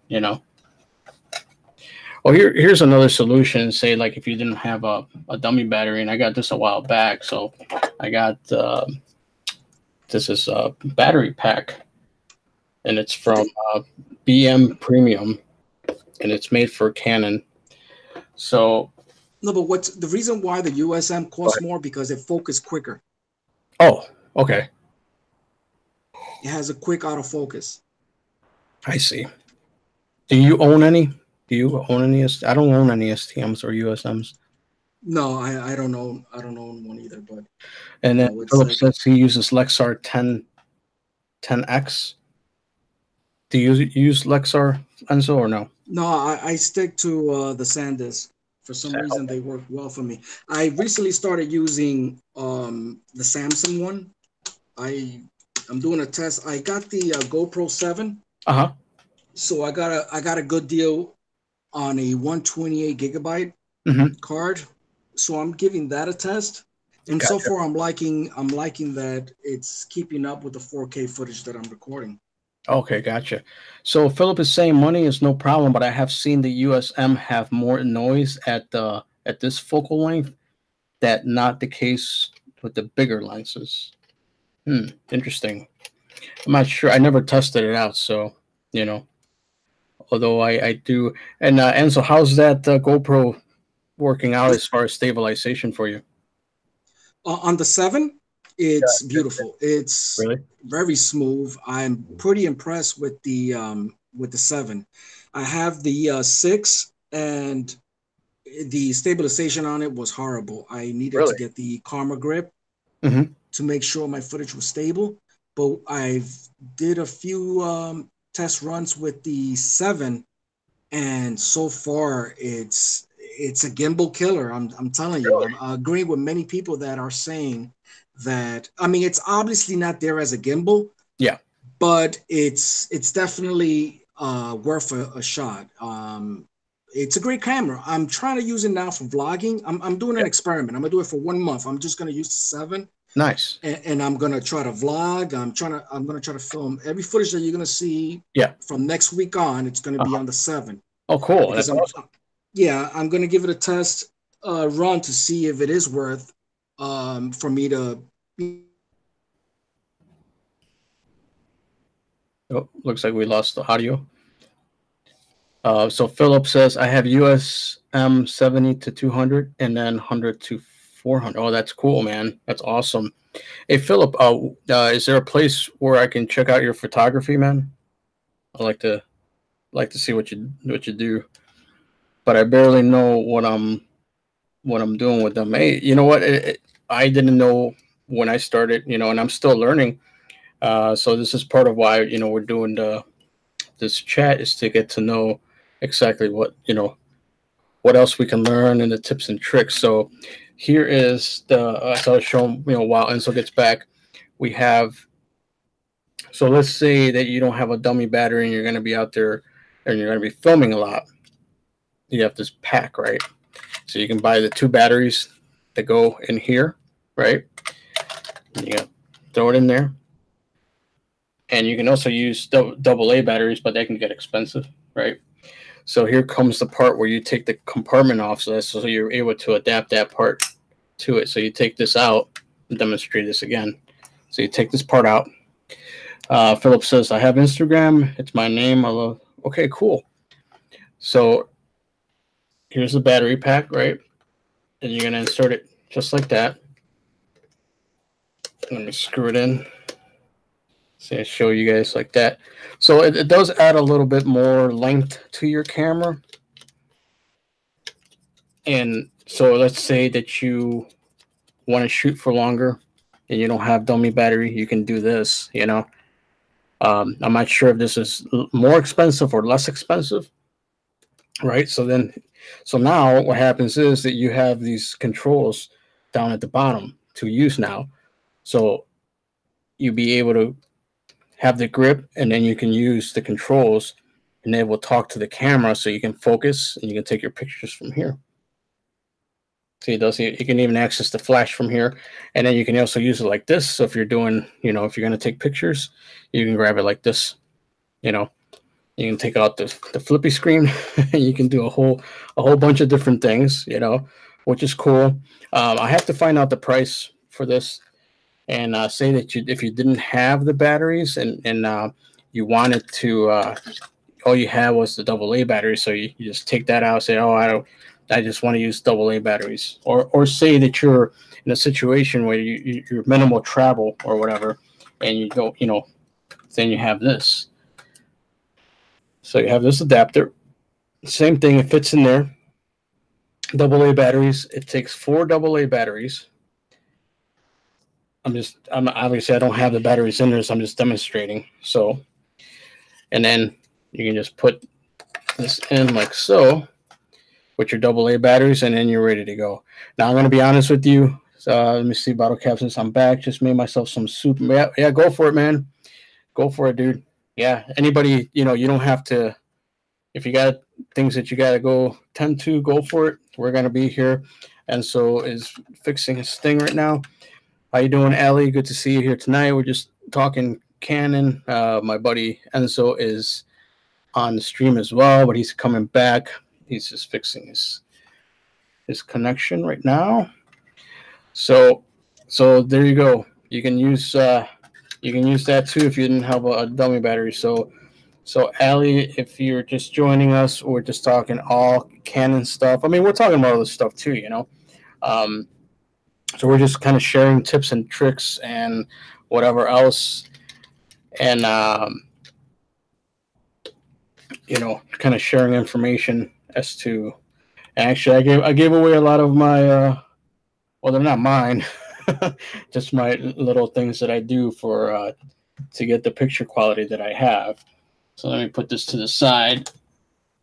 Well, here's another solution. Say like if you didn't have a dummy battery, and I got this a while back, so I got this is a battery pack, and it's from Okay. BM Premium, and it's made for Canon. So, No, but what's the reason why the USM costs more? Because it focuses quicker. oh, okay, It has a quick autofocus. I see. Do you own any? Do you own any? I don't own any STMs or USMs. No, I don't own one either. But And then it's Philip like, says he uses Lexar 10X. Do you use Lexar, Enzo, or no? no, I stick to the SanDisk. For some reason, they work well for me. I recently started using the Samsung one. I I'm doing a test. I got the GoPro 7, Uh-huh. so I got a good deal on a 128 gigabyte Mm-hmm. card. So I'm giving that a test. And so Gotcha. far I'm liking that it's keeping up with the 4K footage that I'm recording. Okay, gotcha. So Philip is saying money is no problem, but I have seen the USM have more noise at this focal length. That not the case with the bigger lenses. Interesting. I'm not sure. I never tested it out, so you know. Although I do. And so how's that GoPro working out It, as far as stabilization for you? on the 7, it's Yeah. beautiful. It's Really? very smooth. I'm pretty impressed with the 7. I have the 6, and the stabilization on it was horrible. I needed to Really? get the Karma grip Mm-hmm. to make sure my footage was stable. But I've did a few test runs with the 7, and so far it's a gimbal killer. I'm telling you, Really? I'm agreeing with many people that are saying that. I mean, it's obviously not there as a gimbal, Yeah. but it's definitely worth a shot. It's a great camera. I'm trying to use it now for vlogging. I'm doing an Yeah. experiment. I'm gonna do it for 1 month. I'm just gonna use the 7, Nice. and I'm gonna try to vlog. I'm gonna try to film every footage that you're gonna see Yeah. from next week on. It's gonna be Uh-huh. on the 7, Oh, cool. because That's awesome. I'm gonna give it a test run to see if it is worth for me to. Oh, looks like we lost the audio. So Philip says I have USM 70 to 200 and then 100 to 400. Oh, that's cool, man. That's awesome. Hey, Philip, is there a place where I can check out your photography, man? I like to see what you do, but I barely know what I'm doing with them. Hey, you know what? I didn't know when I started, and I'm still learning. So this is part of why we're doing this chat is to get to know exactly what else we can learn and the tips and tricks. So here is as I was showing, while Enzo gets back, we have. So let's say that you don't have a dummy battery and you're going to be out there and you're going to be filming a lot. You have this pack, right? So you can buy the two batteries that go in here, right? You throw it in there, and you can also use double A batteries, but they can get expensive, right? So here comes the part where you take the compartment off, so you're able to adapt that part to it. So you take this out and demonstrate this again. So you take this part out. Philip says, I have Instagram. It's my name. I love. Okay, cool. So here's the battery pack, right? And you're going to insert it just like that. Let me screw it in. See, I show you guys like that. So it does add a little bit more length to your camera. And so let's say that you want to shoot for longer and you don't have dummy battery, you can do this, I'm not sure if this is more expensive or less expensive, right? So now what happens is that you have these controls down at the bottom to use now. So you be able to have the grip, and then you can use the controls, and it will talk to the camera so you can focus and you can take your pictures from here. See, it does. You can even access the flash from here, and then you can also use it like this. So if you're doing, if you're going to take pictures, you can grab it like this. You know, you can take out the flippy screen, and you can do a whole bunch of different things. Which is cool. I have to find out the price for this, and say that if you didn't have the batteries, and you wanted to, all you had was the AA battery, so you just take that out, say, oh, I just want to use AA batteries, or say that you're in a situation where you're minimal travel or whatever, and you don't, then you have this. So you have this adapter. Same thing, it fits in there. AA batteries. It takes 4 AA batteries. I'm obviously I don't have the batteries in there, so I'm just demonstrating. So, and then you can just put this in like so with your AA batteries, and then you're ready to go. Now I'm gonna be honest with you. Let me see, bottle cap. Since I'm back, just made myself some soup. Yeah, go for it, man. Go for it, dude. Yeah, anybody, you don't have to. If you got things that you gotta tend to, go for it. We're gonna be here. And so is fixing his thing right now. How you doing, Allie? Good to see you here tonight. We're just talking Canon. My buddy Enzo is on the stream as well, but he's coming back. He's just fixing his connection right now. So there you go. You can use that too if you didn't have a dummy battery. So Allie, if you're just joining us, we're just talking all Canon stuff. I mean, we're talking about all this stuff too, So we're just kind of sharing tips and tricks and whatever else, and kind of sharing information as to. Actually, I gave away a lot of my. Well, they're not mine, just my little things that I do for to get the picture quality that I have. So let me put this to the side,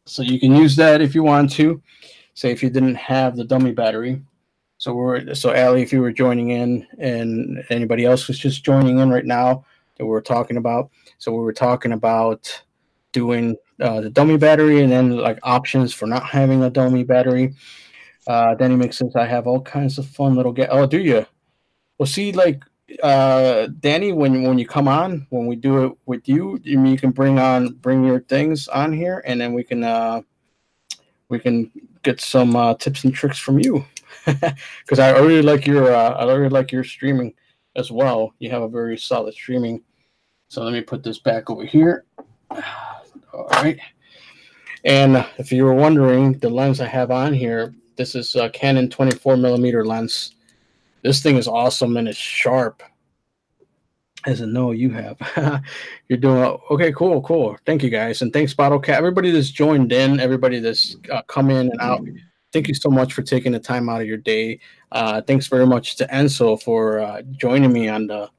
so you can use that if you want to. Say if you didn't have the dummy battery. So Allie, if you were joining in, and anybody else was just joining in right now, that we're talking about. So we were talking about doing the dummy battery, and then like options for not having a dummy battery. Then he makes sense. I have all kinds of fun little Oh, do you? Well, see, like Danny, when you come on, when we do it with you, you can bring your things on here, and then we can get some tips and tricks from you. Because I really like your streaming as well. You have a very solid streaming. So let me put this back over here. All right. And if you were wondering, the lens I have on here, this is a Canon 24mm lens. This thing is awesome, and it's sharp. As a no, you have. You're doing okay. Cool. Thank you, guys, and thanks, Bottle Cat. Everybody that's joined in, everybody that's come in and out. Thank you so much for taking the time out of your day. Thanks very much to Enzo for joining me on the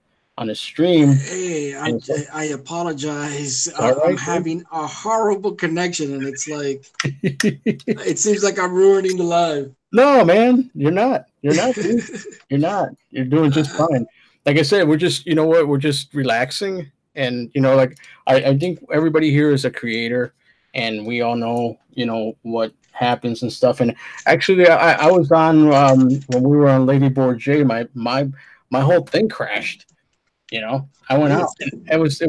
stream. Hey, I apologize. I'm having a horrible connection, and it's like it seems like I'm ruining the live. No, man, you're not. You're not. Dude. You're not. You're doing just fine. Like I said, we're just, we're just relaxing, and like I think everybody here is a creator, and we all know, what happens and stuff. And actually, I was on when we were on Lady Board J, my whole thing crashed. I went out, and I was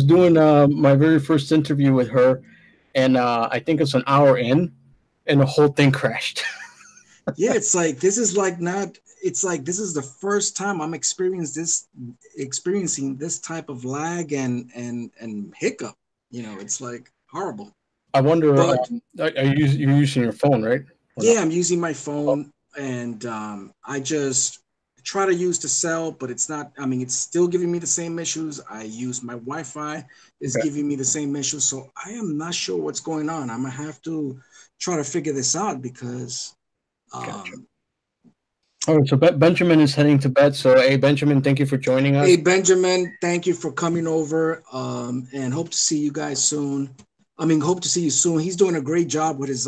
doing my very first interview with her, and I think it's an hour in, and the whole thing crashed. Yeah, it's like this is the first time I'm experiencing this type of lag and hiccup. It's like horrible. I wonder, you're using your phone, right? Yeah, I'm using my phone, and I just try to use the cell, but it's not. I mean, it's still giving me the same issues. I use my Wi-Fi, is giving me the same issues. So I am not sure what's going on. I'm gonna have to try to figure this out because. Gotcha. All right, so Benjamin is heading to bed. So, hey, Benjamin, thank you for joining us. Hey, Benjamin, thank you for coming over, and hope to see you guys soon. Hope to see you soon. He's doing a great job with his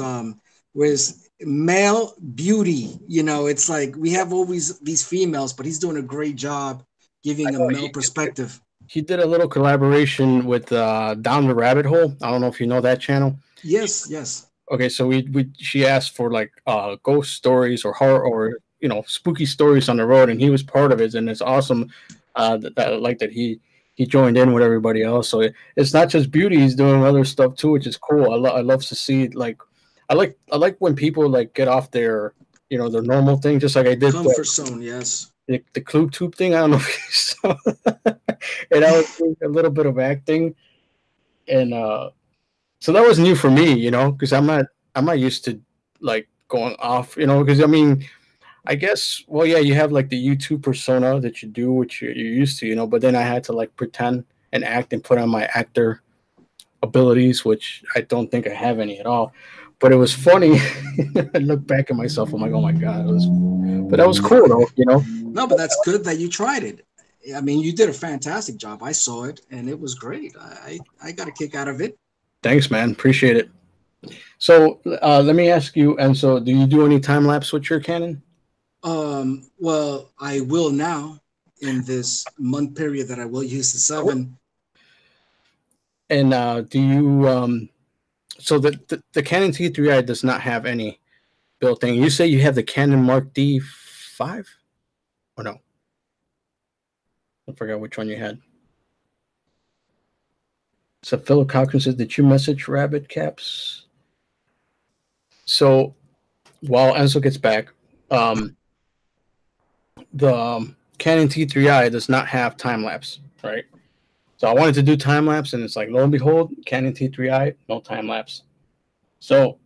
male beauty. It's like we have always these females, but he's doing a great job giving a male perspective. He did a little collaboration with Down the Rabbit Hole. I don't know if you know that channel. Yes, yes. Okay, so she asked for like ghost stories or horror or spooky stories on the road, and he was part of it, and it's awesome that he joined in with everybody else. So it's not just beauty; he's doing other stuff too, which is cool. I love to see like I like when people like get off their their normal thing, just like I did Comfort zone, yes. the clue tube thing. I don't know if you saw, and I was doing a little bit of acting, and so that was new for me, because I'm not used to like going off, because I mean, I guess, well, yeah, you have like the YouTube persona that you do, which you're used to, but then I had to like pretend and act and put on my actor abilities, which I don't think I have any at all. But it was funny. I look back at myself, I'm like, oh my God, but that was cool though. No, but that's good that you tried it. I mean, you did a fantastic job. I saw it and it was great. I got a kick out of it. Thanks, man. Appreciate it. So let me ask you, and so do you do any time lapse with your Canon? Well, I will now in this month period that I will use the 7. And do you so the Canon T3i does not have any built-in. You say you have the Canon Mark D5? Or no? I forgot which one you had. So Philip Cochran says, did you message Rabbit Caps? So while Enzo gets back, the Canon T3i does not have time lapse, right? So I wanted to do time lapse, and it's like, lo and behold, Canon T3i, no time lapse. So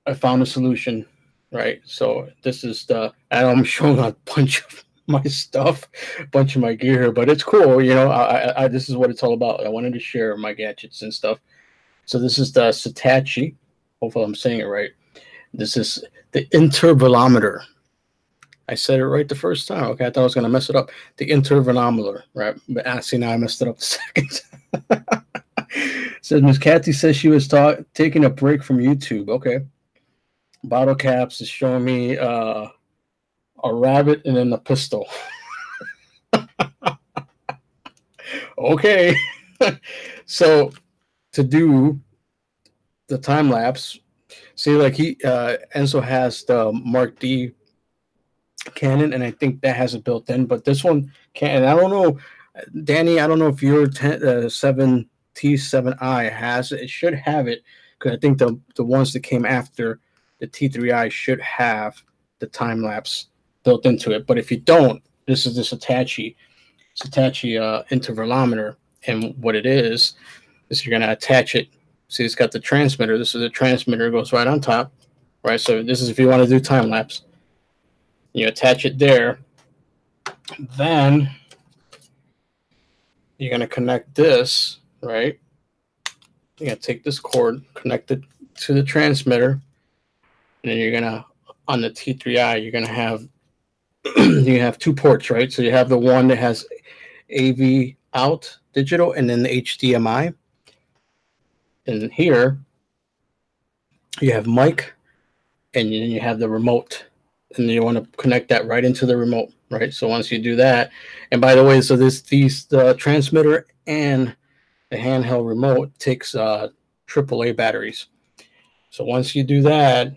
I found a solution, right? So this is and I'm showing a bunch of my stuff, a bunch of my gear here, but it's cool, I this is what it's all about. I wanted to share my gadgets and stuff. So this is the Saatchi. Hopefully I'm saying it right. This is the intervalometer. I said it right the first time. Okay, I thought I was going to mess it up. The intervalometer, right? But see, now I messed it up the second time. So Miss Kathy says she was taking a break from YouTube. Okay. Bottle Caps is showing me a rabbit and then a pistol. Okay. So to do the time lapse, see, like Enzo has the Mark D Canon, and I think that has it built in, but this one can't. And I don't know, Danny, I don't know if your 7 T3i has it. It should have it, because I think the ones that came after the T3i should have the time lapse built into it. But if you don't, this is the Saatchi intervalometer, and what it is you're going to attach it. See, it's got the transmitter. This is the transmitter, goes right on top, right? So this is if you want to do time lapse. You attach it there. Then you're going to connect this, right? You're going to take this cord, connect it to the transmitter, and then you're going to, on the T3i, you're going to have, you have 2 ports, right? So you have the one that has AV out digital, and then the HDMI. And here you have mic, and then you have the remote. And you want to connect that right into the remote, right? So once you do that, and by the way, so the transmitter and the handheld remote takes AAA batteries. So once you do that,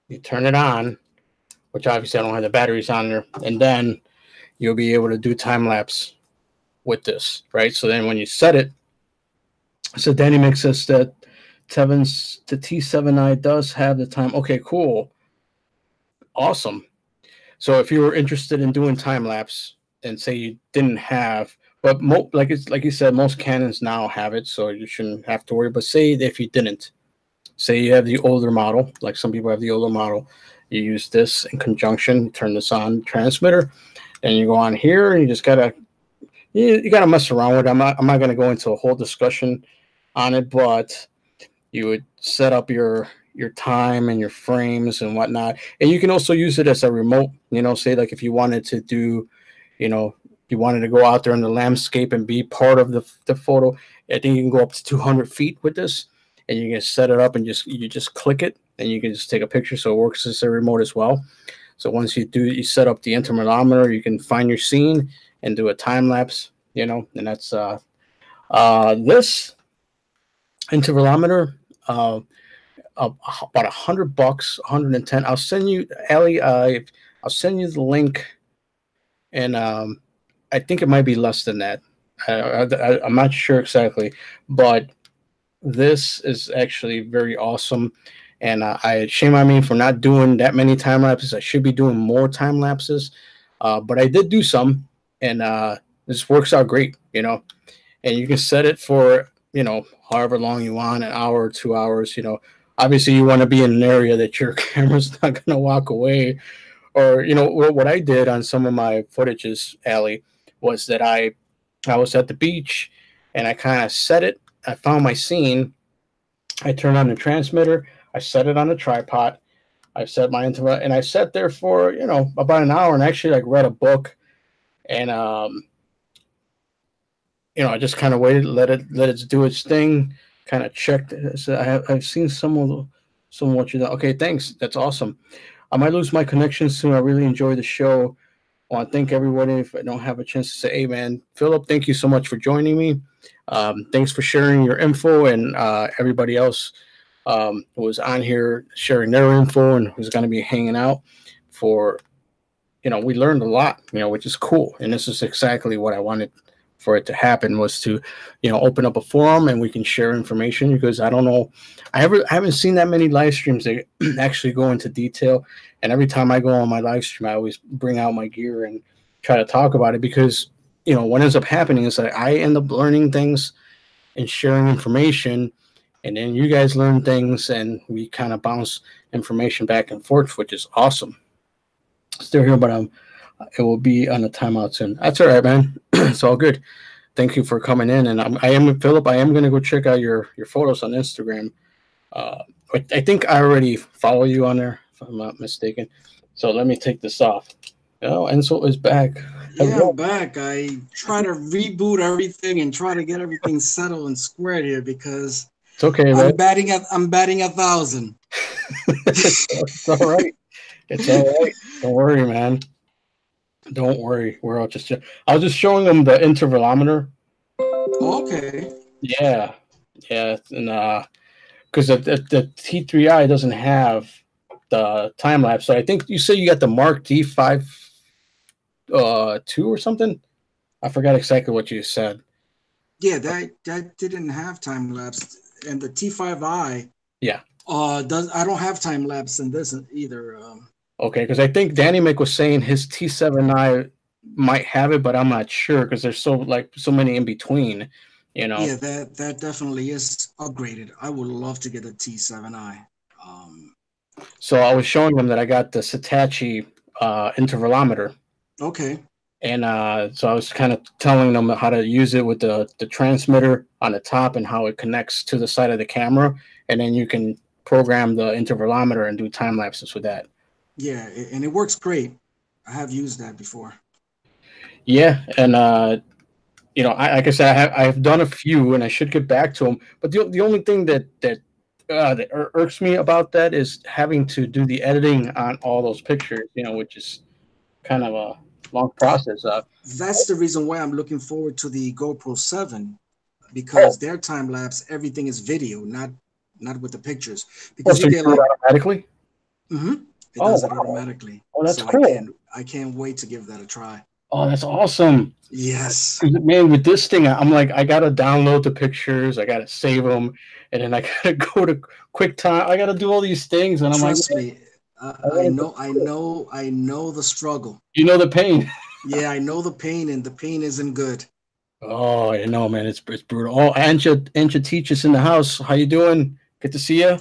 you turn it on, which obviously I don't have the batteries on there, and then you'll be able to do time lapse with this, right? So then when you set it, so Danny makes us that the T7i does have the time. Okay, cool. Awesome. So if you were interested in doing time lapse, and say you didn't have, but like you said, most Canons now have it, so you shouldn't have to worry. But say if you didn't, say you have the older model, like some people have the older model, you use this in conjunction, turn this on transmitter, and you go on here, and you just gotta mess around with it. I'm not gonna go into a whole discussion on it, but you would set up your time and your frames and whatnot, and you can also use it as a remote. Say like if you wanted to do, you wanted to go out there in the landscape and be part of the photo. I think you can go up to 200 feet with this, and you can set it up and you just click it, and you can just take a picture. So it works as a remote as well. So once you set up the intervalometer, you can find your scene, and do a time lapse, and that's this intervalometer. About $100, 110. I'll send you, Ali. I'll send you the link, and I think it might be less than that. I'm not sure exactly, but this is actually very awesome. And I shame on me for not doing that many time lapses. I should be doing more time lapses, but I did do some, and this works out great. And you can set it for however long you want, an hour or 2 hours. Obviously you want to be in an area that your camera's not going to walk away. Or what I did on some of my footages, Ali, was that I was at the beach and I kind of set it. I found my scene. I turned on the transmitter. I set it on a tripod. I set my interval, and I sat there for about an hour, and actually like read a book, and I just kind of waited, let it do its thing, kind of checked. So I've seen some of what you done. Okay, thanks. That's awesome. I might lose my connection soon. I really enjoy the show. I want to thank everybody. If I don't have a chance to say, hey man, Philip, thank you so much for joining me. Thanks for sharing your info, and everybody else who was on here sharing their info and who's going to be hanging out for. We learned a lot, which is cool, and this is exactly what I wanted for it to happen, was to open up a forum and we can share information, because I don't know, I haven't seen that many live streams that actually go into detail, and every time I go on my live stream I always bring out my gear and try to talk about it, because what ends up happening is that I end up learning things and sharing information, and then you guys learn things and we kind of bounce information back and forth, which is awesome. Still here, but it will be on a timeout soon. That's all right, man. It's all good. Thank you for coming in, and I am Philip. I am gonna go check out your photos on Instagram. I think I already follow you on there, if I'm not mistaken. So let me take this off. Oh, Enzo is back. Yeah, I'm back. I try to reboot everything and try to get everything settled and squared here, because it's okay, I'm right? batting 1,000. It's all right. It's all right. Don't worry, man. Don't worry. I was just showing them the intervalometer. Okay. Yeah, and because the T3i doesn't have the time lapse, so I think you say you got the Mark D5 2 or something. I forgot exactly what you said. Yeah, that didn't have time lapse, and the T5i. Yeah. I don't have time lapse in this either. Okay, because I think Danny Mick was saying his T7i might have it, but I'm not sure because there's so many in between, Yeah, that definitely is upgraded. I would love to get a T7i. So I was showing them that I got the Saatchi intervalometer. Okay. And so I was kind of telling them how to use it with the transmitter on the top and how it connects to the side of the camera, and then you can program the intervalometer and do time lapses with that. Yeah, and it works great. I have used that before. Yeah, and like I said, I've done a few, and I should get back to them. But the only thing that irks me about that is having to do the editing on all those pictures, which is kind of a long process. That's the reason why I'm looking forward to the GoPro 7, because their time lapse, everything is video, not with the pictures. Because you get do it automatically. Mm-hmm. It does it automatically. Oh, that's cool. I can't wait to give that a try. Oh, that's awesome. Yes. Man, with this thing, I'm like, I got to download the pictures. I got to save them. And then I got to go to QuickTime. I got to do all these things. And I'm Trust me, I know the struggle. You know the pain. Yeah, I know the pain, and the pain isn't good. Oh, I know, man. It's brutal. Oh, Anja teaches in the house. How you doing? Good to see you.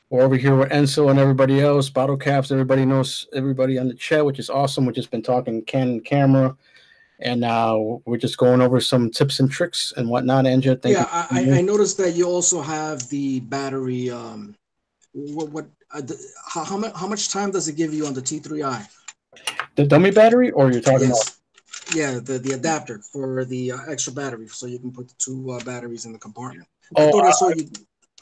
We're over here with Enzo and everybody else, Bottle Caps. Everybody knows everybody on the chat, which is awesome. We've just been talking Canon camera, and now we're just going over some tips and tricks and whatnot. Anja, thank you. I noticed that you also have the battery. How much time does it give you on the T3i? The dummy battery, or you're talking about? Yeah, the adapter for the extra battery, so you can put the two batteries in the compartment.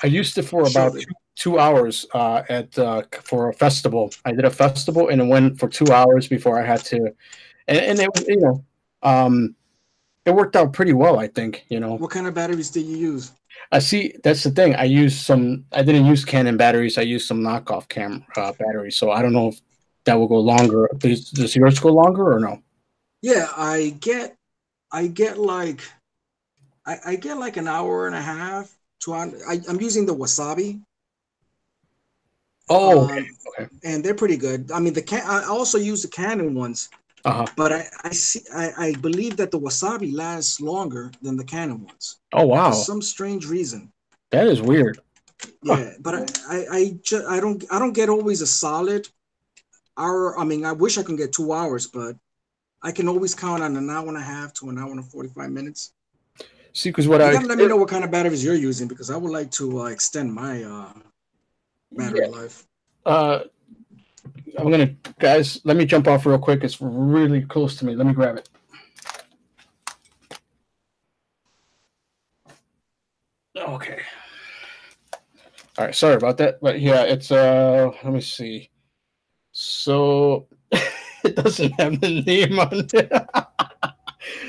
I used it for about 2 hours for a festival. I did a festival and it went for 2 hours before I had to, and it It worked out pretty well, I think. You know, What kind of batteries did you use? I see. That's the thing. I used some. I didn't use Canon batteries. I used some knockoff cam batteries. So I don't know if that will go longer. Does yours go longer or no? Yeah, I get like I get like an hour and a half to I'm using the Wasabi, Oh, okay. um, Okay. and they're pretty good. I mean, I also use the Canon ones, Uh huh. but I believe that the Wasabi lasts longer than the Canon ones Oh for wow, some strange reason. that is weird. Huh. Yeah, but I don't get always a solid hour. I mean, I wish I can get 2 hours, but I can always count on an hour and a half to an hour and 45 minutes. See, because what You I gotta let me know what kind of batteries you're using because I would like to extend my battery yeah. life. Uh, I'm gonna guys. Let me jump off real quick. It's really close to me. Let me grab it. Okay. All right. Sorry about that, but yeah, it's Let me see. So it doesn't have the name on it.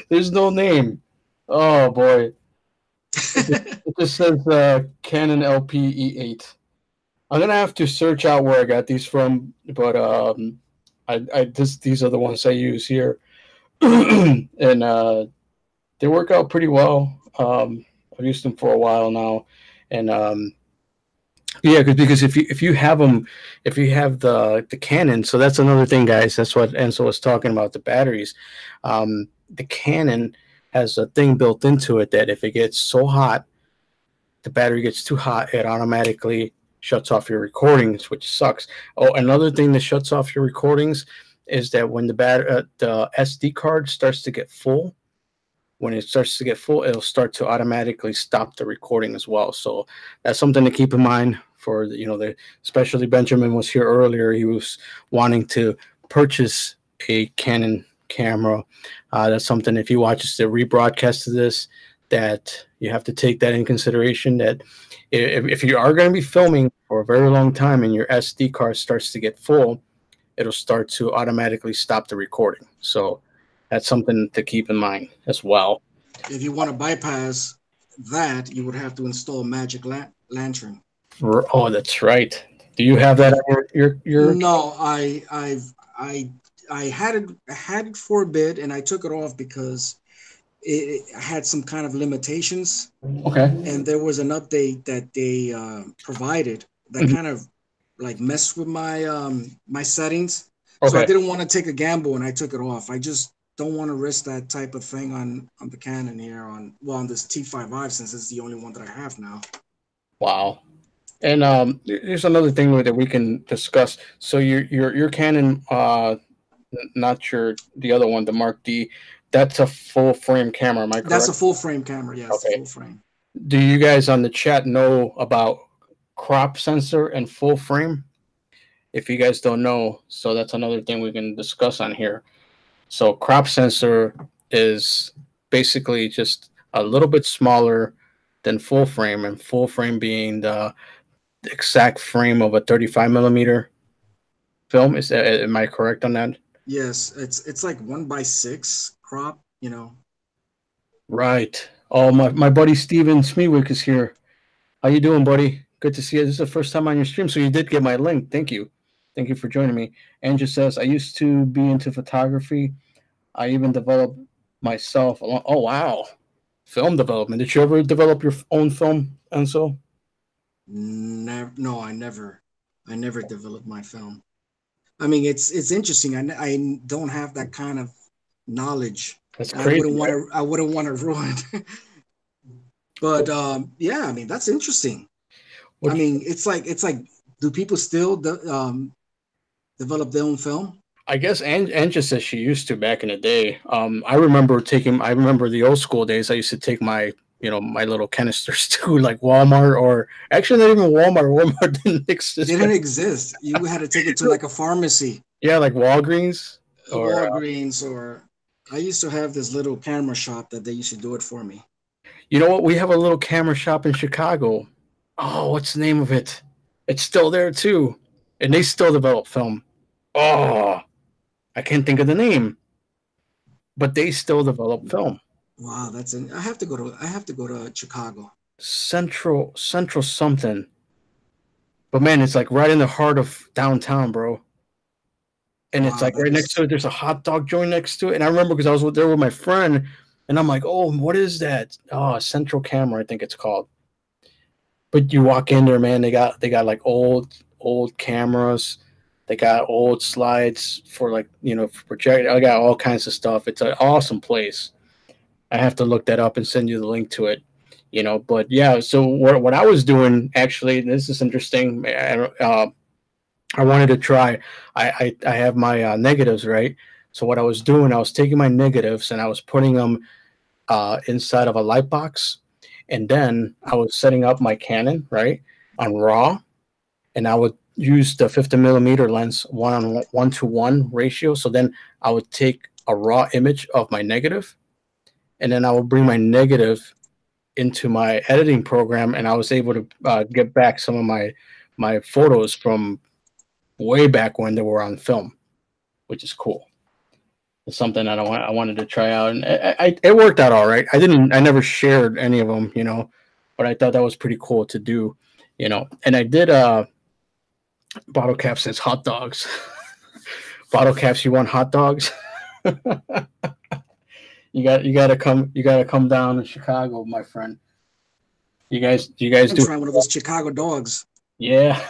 There's no name. Oh boy. It just says Canon LPE8. I'm gonna have to search out where I got these from, but these are the ones I use here, and they work out pretty well. I've used them for a while now, and yeah, because if you have them, if you have the Canon, so that's another thing, guys. That's what Enzo was talking about, the batteries. The Canon has a thing built into it that if it gets so hot, the battery gets too hot, it automatically shuts off your recordings, which sucks. Oh, another thing that shuts off your recordings is that when the SD card starts to get full, when it starts to get full, it'll start to automatically stop the recording as well. So that's something to keep in mind for the especially Benjamin was here earlier. He was wanting to purchase a Canon camera. That's something if he watches the rebroadcast of this, that you have to take that in consideration. That if you are going to be filming for a very long time and your SD card starts to get full, it'll start to automatically stop the recording. So that's something to keep in mind as well. If you want to bypass that, you would have to install Magic Lantern. Oh, that's right. Do you have that If on your no, I had it for a bit and I took it off because it had some kind of limitations, Okay. and there was an update that they provided that Mhm. kind of like messed with my settings. So I Okay. didn't want to take a gamble and I took it off. I just don't want to risk that type of thing on the Canon here on this T3i since it's the only one that I have now. Wow. And there's another thing that we can discuss. So your Canon, not the other one, the Mark D, that's a full frame camera. Am I That's a correct? full frame camera. Yes, the Okay. full frame. Do you guys on the chat know about crop sensor and full frame? If you guys don't know, so that's another thing we can discuss on here. So crop sensor is basically just a little bit smaller than full frame, and full frame being the exact frame of a 35 millimeter film. Am I correct on that? Yes, it's like 1:6 crop. You know, Right. Oh, my buddy Steven Smeewick is here. How you doing, buddy? Good to see you. This is the first time on your stream, so you did get my link. Thank you. Thank you for joining me. Andrew says, I used to be into photography. I even developed myself. Oh, wow. Film development. Did you ever develop your own film, Enzo? never. No, I never developed my film. I mean, it's interesting. I don't have that kind of knowledge. That's crazy, right? I wouldn't want to ruin. But yeah, I mean that's interesting. I What mean, it's like, do people still develop their own film? I guess Angie says she used to back in the day. I remember the old school days. I used to take my little canisters to like Walmart, or actually not even Walmart. Walmart didn't They exist. didn't exist. You had to take it to like a pharmacy, Yeah, like Walgreens a or Walgreens, or I used to have this little camera shop that they used to do it for me. you know what? We have a little camera shop in Chicago. Oh, what's the name of it? It's still there too, and they still develop film. Oh, I can't think of the name, but they still develop film. Wow, that's an. I have to go to Chicago. Central something. But man, it's like right in the heart of downtown, bro. And it's Wow, like right next that's to it, there's a hot dog joint next to it. And I remember because I was there with my friend, and I'm like, oh, what is that? Oh, Central Camera, I think it's called. But you walk in there, man, they got like old cameras. They got old slides for like, for project. I got all kinds of stuff. It's an awesome place. I have to look that up and send you the link to it. But yeah, so what I was doing actually, this is interesting. I wanted to try. I have my negatives, right. So what I was doing, I was taking my negatives and I was putting them inside of a light box, and then I was setting up my Canon right on RAW, and I would use the 50 millimeter lens 1:1 ratio. So then I would take a raw image of my negative, and then I would bring my negative into my editing program, and I was able to get back some of my photos from way back when they were on film, which is cool. It's something that I wanted to try out, and it worked out all right. I never shared any of them, but I thought that was pretty cool to do, And I did bottle caps as hot dogs. Bottle caps, you want hot dogs? you gotta come down to Chicago, my friend. You guys I'm do? trying one of those Chicago dogs. Yeah.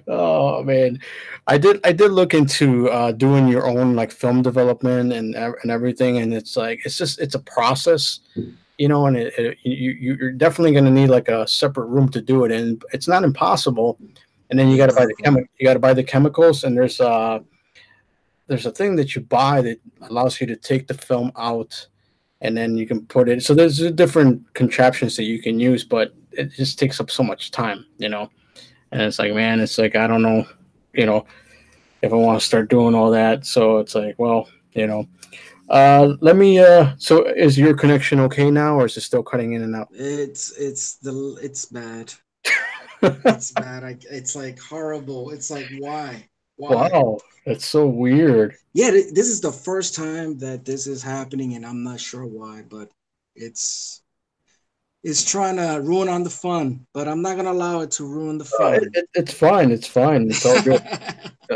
Oh man, I did look into doing your own like film development and everything, and it's like it's a process, and you're definitely going to need like a separate room to do it in. It's not impossible, and then Exactly. you got to buy the chemicals, and there's a thing that you buy that allows you to take the film out, and then you can put it. So there's different contraptions that you can use, but it just takes up so much time. And it's like, man, it's like I don't know, you know, if I want to start doing all that. So it's like, well, let me. So is your connection okay now, or is it still cutting in and out? It's bad. It's bad. It's like horrible. It's like why? Wow, that's so weird. Yeah, this is the first time that this is happening, and I'm not sure why, but it's it's trying to ruin on the fun. But I'm not gonna allow it to ruin the fun. It's fine. It's fine. It's all good.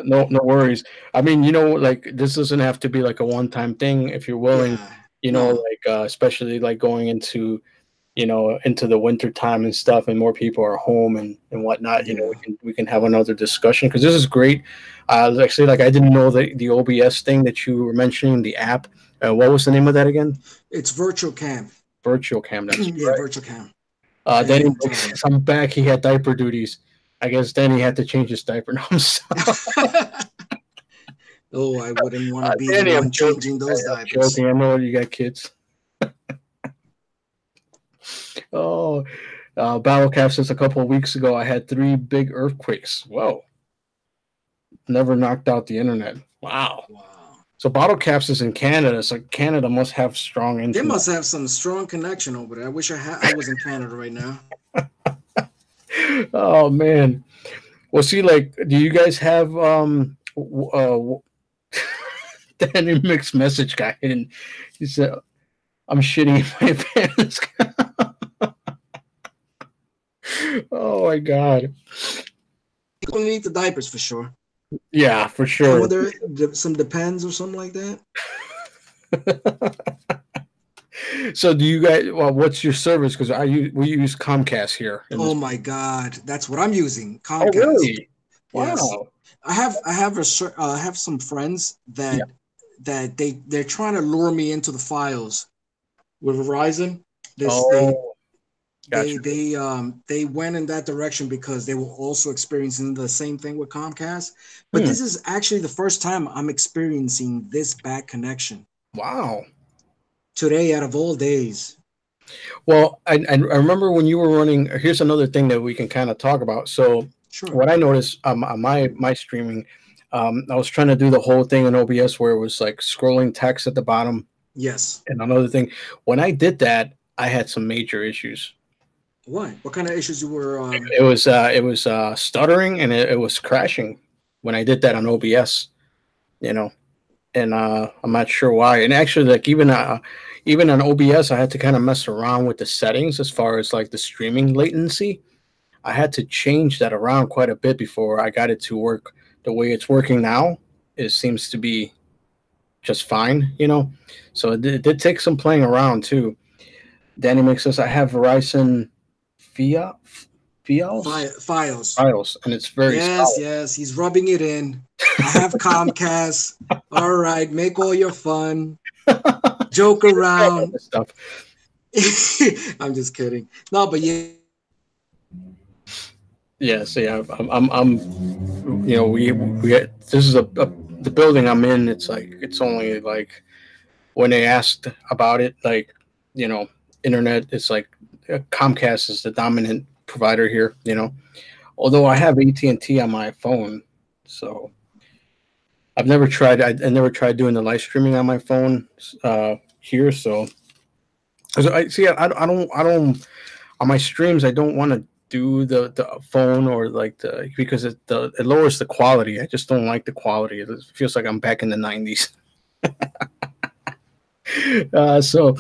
No worries. I mean, like this doesn't have to be like a one-time thing. If you're willing, Yeah. No. like especially like going into the winter time and stuff, and more people are home and whatnot. We Yeah. can have another discussion because this is great. Actually, like I didn't know the OBS thing that you were mentioning, the app. What was the name of that again? It's virtual cam. Virtual Cam. That's Yeah, right. virtual cam. Danny And says, I'm back. He had diaper duties. I guess Danny had to change his diaper. No, I'm sorry. oh, I wouldn't want to be the Danny, I'm one joking. changing those I'm diapers. joking. I know you got kids. Oh, Battlecap says a couple of weeks ago I had 3 big earthquakes. Whoa. Never knocked out the internet. Wow. Wow. So Bottle Caps is in Canada, so Canada must have strong They internet. must have some strong connection over there. I wish I was in Canada right now. Oh man. Well, see, like, do you guys have Danny mixed message guy, and he said, "I'm shitting in my pants." Oh my god. People need the diapers for sure. Yeah, for I sure. wonder some Depends or something like that. So, do you guys? Well, what's your service? Because we use Comcast here. Oh my God, that's what I'm using. Oh, Comcast. really? Yes, Wow. I have some friends Yeah. that they're trying to lure me into the files with Verizon. This Oh, gotcha. they went in that direction because they were also experiencing the same thing with Comcast. But Hmm. this is actually the first time I'm experiencing this bad connection Wow. today out of all days. Well, I remember when you were running. Here's another thing that we can kind of talk about. So, Sure. what I noticed on my streaming, I was trying to do the whole thing in OBS where it was like scrolling text at the bottom, Yes. and another thing. When I did that, I had some major issues. What? What kind of issues you were? It was stuttering and it was crashing when I did that on OBS. You know. and I'm not sure why. And actually, like even on OBS, I had to kind of mess around with the settings as far as like the streaming latency. I had to change that around quite a bit before I got it to work the way it's working now. It seems to be just fine, you know. So it did take some playing around too. Danny makes us. I have Verizon Fia Fios Files. Fios, and it's very Yes, solid. yes, he's rubbing it in. I have Comcast. All right, make all your fun, joke around. This stuff. I'm just kidding. No, but yeah, Yeah, so yeah, you know, we this is the building I'm in. It's like it's only like when they asked about it, like you know, internet. It's like Comcast is the dominant provider here. You know, although I have AT&T on my phone, so I've never tried. I never tried doing the live streaming on my phone here. So I see. I don't on my streams. I don't want to do the phone or like the because it lowers the quality. I just don't like the quality. It feels like I'm back in the '90s. So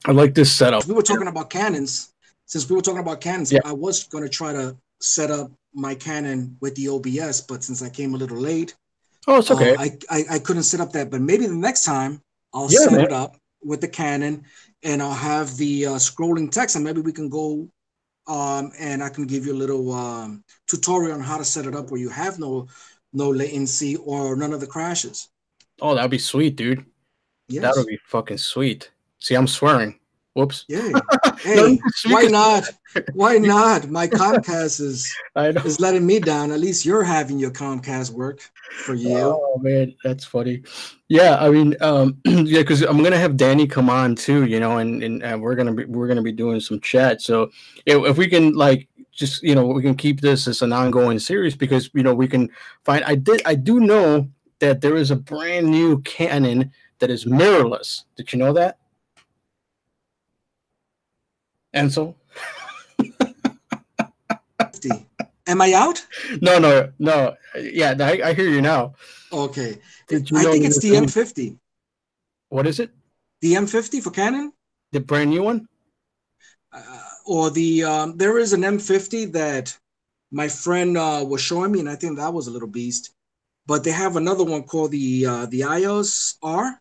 I like this setup. we were talking about Canons. Since we were talking about Canons, Yeah. I was going to try to set up my Canon with the OBS, but since I came a little late, Oh, it's okay. I couldn't set up that. But maybe the next time I'll Yeah, set man. it up with the Canon, and I'll have the scrolling text, and maybe we can go and I can give you a little tutorial on how to set it up where you have no latency or none of the crashes. Oh, that'd be sweet, dude. That would Yes. be fucking sweet. See, I'm swearing. Whoops. Yay. No, Hey, you why can- not? Why not? My Comcast I know. is letting me down. At least you're having your Comcast work for you. Oh man, that's funny. Yeah, I mean, yeah, because I'm gonna have Danny come on too, you know, and we're gonna be doing some chat. So if we can like just we can keep this as an ongoing series because we can find. I do know that there is a brand new Canon that is mirrorless. Did you know that? Ansel? 50. Am I out? No. Yeah, I hear you now. Okay. Did you I know think there it's was the M50. what is it? The M50 for Canon? The brand new one? Or there is an M50 that my friend was showing me, and I think that was a little beast. But they have another one called the iOS R.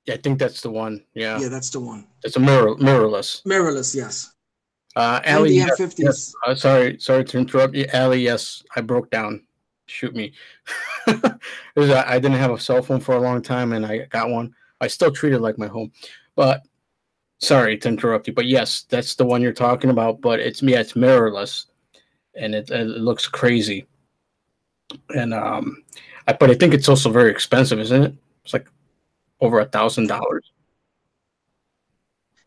Yeah, I think that's the one. Yeah, Yeah, that's the one. it's a mirrorless. Mirrorless, yes. And Ali, the yes, yes. M50s. Sorry to interrupt you, Ali. Yes, I broke down. Shoot me. I didn't have a cell phone for a long time, and I got one. I still treat it like my home, but sorry to interrupt you. But yes, that's the one you're talking about. But it's mirrorless, and it looks crazy. And but I think it's also very expensive, isn't it? It's like over $1,000.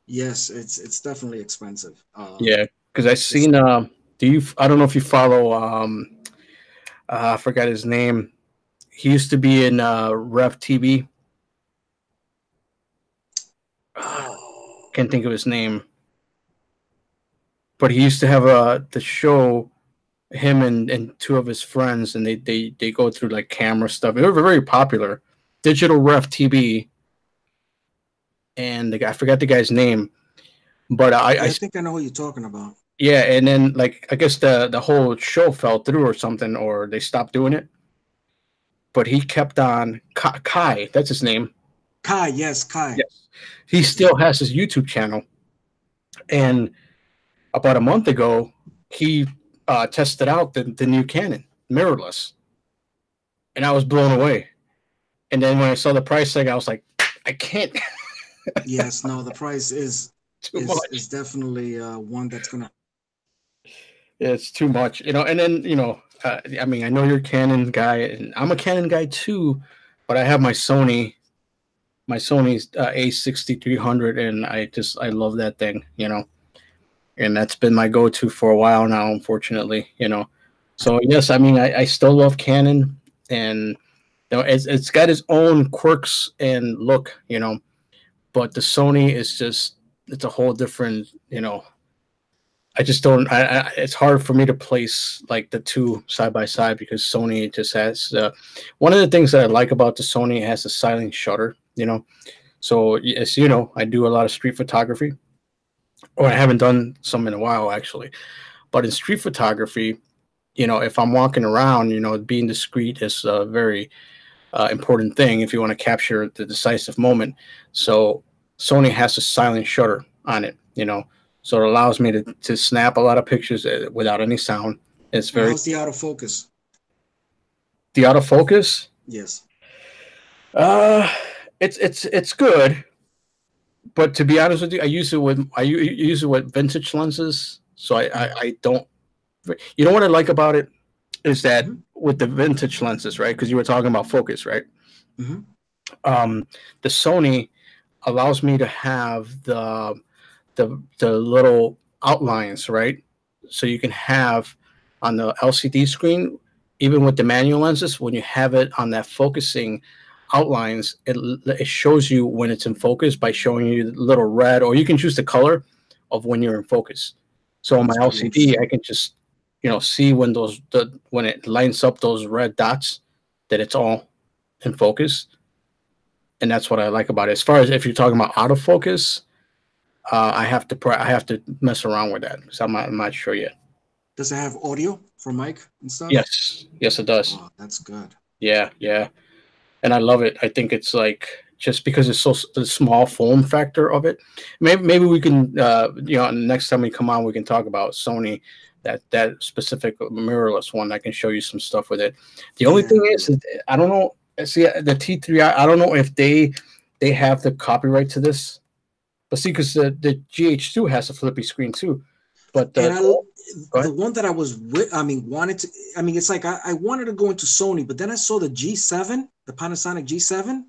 Yes, it's definitely expensive. Yeah, because I It's seen. Do you? I don't know if you follow. I forgot his name. He used to be in Rev TV. oh Can't think of his name, but he used to have the show. Him and two of his friends, and they go through like camera stuff. They were very popular. Digital Rev TV, and I forgot the guy's name, but yeah, I think I know who you're talking about. yeah, and then like I guess the whole show fell through or something, or they stopped doing it. But he kept on Kai. That's his name. Kai, yes, Kai. Yes, he still has his YouTube channel, and about a month ago, he tested out the new Canon mirrorless, and I was blown away. And then when I saw the price tag, I was like, I can't. Yes, no, the price Too much. is definitely one that's gonna. It's too much, And then I mean, I know you're a Canon guy, and I'm a Canon guy too, but I have my Sony's A6300, and I love that thing, and that's been my go-to for a while now, unfortunately. So yes, I mean, I still love Canon, and it's got its own quirks and look. But the Sony is just it's a whole different. I just don't. It's hard for me to place like the two side by side because Sony just has one of the things that I like about the Sony, it has a silent shutter. You know, so as you know, I do a lot of street photography, or I haven't done some in a while actually. But in street photography, you know, if I'm walking around, you know, being discreet is a very important thing if you want to capture the decisive moment. So Sony has a silent shutter on it, you know, so it allows me to snap a lot of pictures without any sound. It's And very how's the autofocus? the autofocus. Yes. Uh, it's good, but to be honest with you, use it with vintage lenses, so I don't. You know what I like about it is that Mm-hmm. with the vintage lenses, right? Because you were talking about focus, right? Mm-hmm. The Sony allows me to have the little outlines, right? So you can have on the LCD screen, even with the manual lenses, when you have it on that focusing outlines, it shows you when it's in focus by showing you the little red, or you can choose the color of when you're in focus. So Oh, on my that's pretty LCD, I interesting. can just see when when it lines up those red dots that it's all in focus, and that's what I like about it. As far as if you're talking about autofocus, I have to mess around with that because I'm not sure yet. Does it have audio for mic and stuff? Yes, yes, it does. Oh, that's good. Yeah, yeah, and I love it. I think it's like just because it's the small form factor of it. Maybe we can next time we come on we can talk about Sony that specific mirrorless one. I can show you some stuff with it. The only thing And is I don't know. See the T3i. I don't know if they have the copyright to this. But see, because the GH2 has a flippy screen too. But and I go the ahead. one that I was with, I mean, wanted to, I mean, it's like I wanted to go into Sony, but then I saw the G7, the Panasonic G7,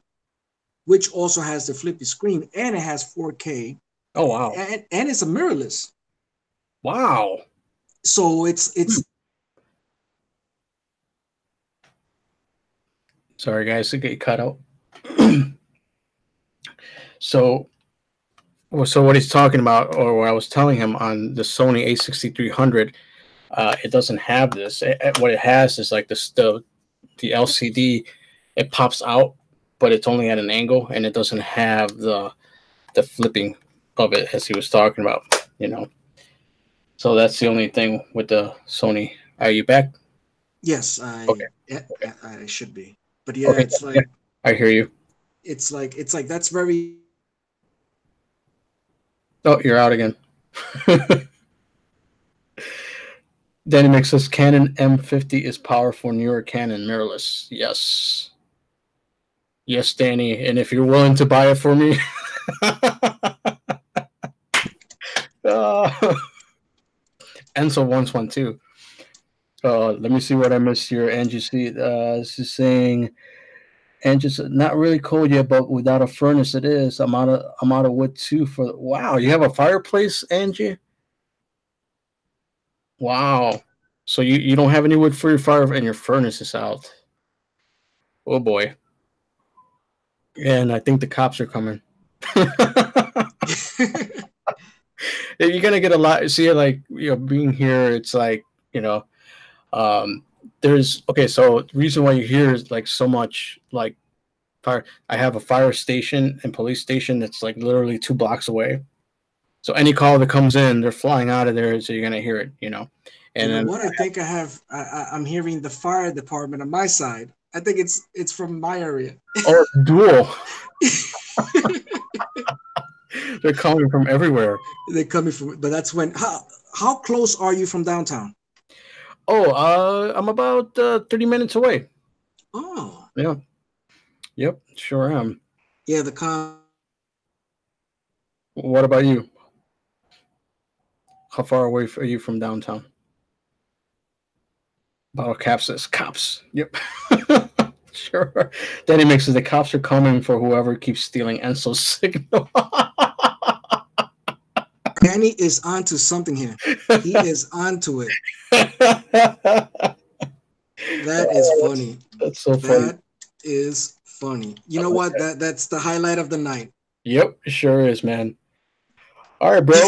which also has the flippy screen and it has 4K Oh wow, and it's a mirrorless. wow. So Hmm. it's Sorry guys, to get cut out. so so what he's talking about, or what I was telling him on the Sony A6300, it doesn't have this. What it has is like the LCD. It pops out, but it's only at an angle, and it doesn't have the flipping of it as he was talking about. You know. So that's the only thing with the Sony. Are you back? yes, Okay. Okay. I should be. But yeah, Okay. Yeah, I hear you. it's like that's very Oh, you're out again. Danny makes us Canon M50 is powerful newer Canon mirrorless. Yes. Yes, Danny. And if you're willing to buy it for me. uh, Enzo wants one too. Let me see what I missed here. Angie see this is saying Angie's not really cold yet, but without a furnace it is. I'm out of wood too for wow, you have a fireplace, Angie? Wow. So you don't have any wood for your fire and your furnace is out. Oh boy. And I think the cops are coming. You're gonna get a lot. See, like being here, it's like um, there's okay. So the reason why you hear is like so much like fire. I have a fire station and police station that's like literally 2 blocks away. So any call that comes in, they're flying out of there. So you're gonna hear it, You And know then what? I think I have. I'm hearing the fire department on my side. I think it's from my area. oh, it's dual. They're coming from everywhere. They're coming from, but that's when. How close are you from downtown? Oh, I'm about 30 minutes away. Oh, Yeah. Yep. Sure am. yeah. The con. What about you? How far away are you from downtown? Bottle cap says cops. Yep. Sure. Then he mixes the cops are coming for whoever keeps stealing Enzo's signal. Danny is onto something here. He is onto it. That is funny. That's so funny. That is funny. You know what? That's the highlight of the night. Yep, sure is, man. All right, bro.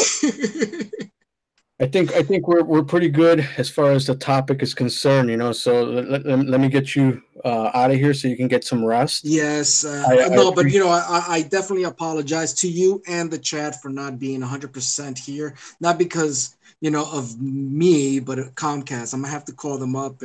I think we're pretty good as far as the topic is concerned, you know. So let me get you out of here so you can get some rest. Yes, I no, but appreciate. I definitely apologize to you and the chat for not being 100% here. Not because of me, but Comcast. I'm gonna have to call them up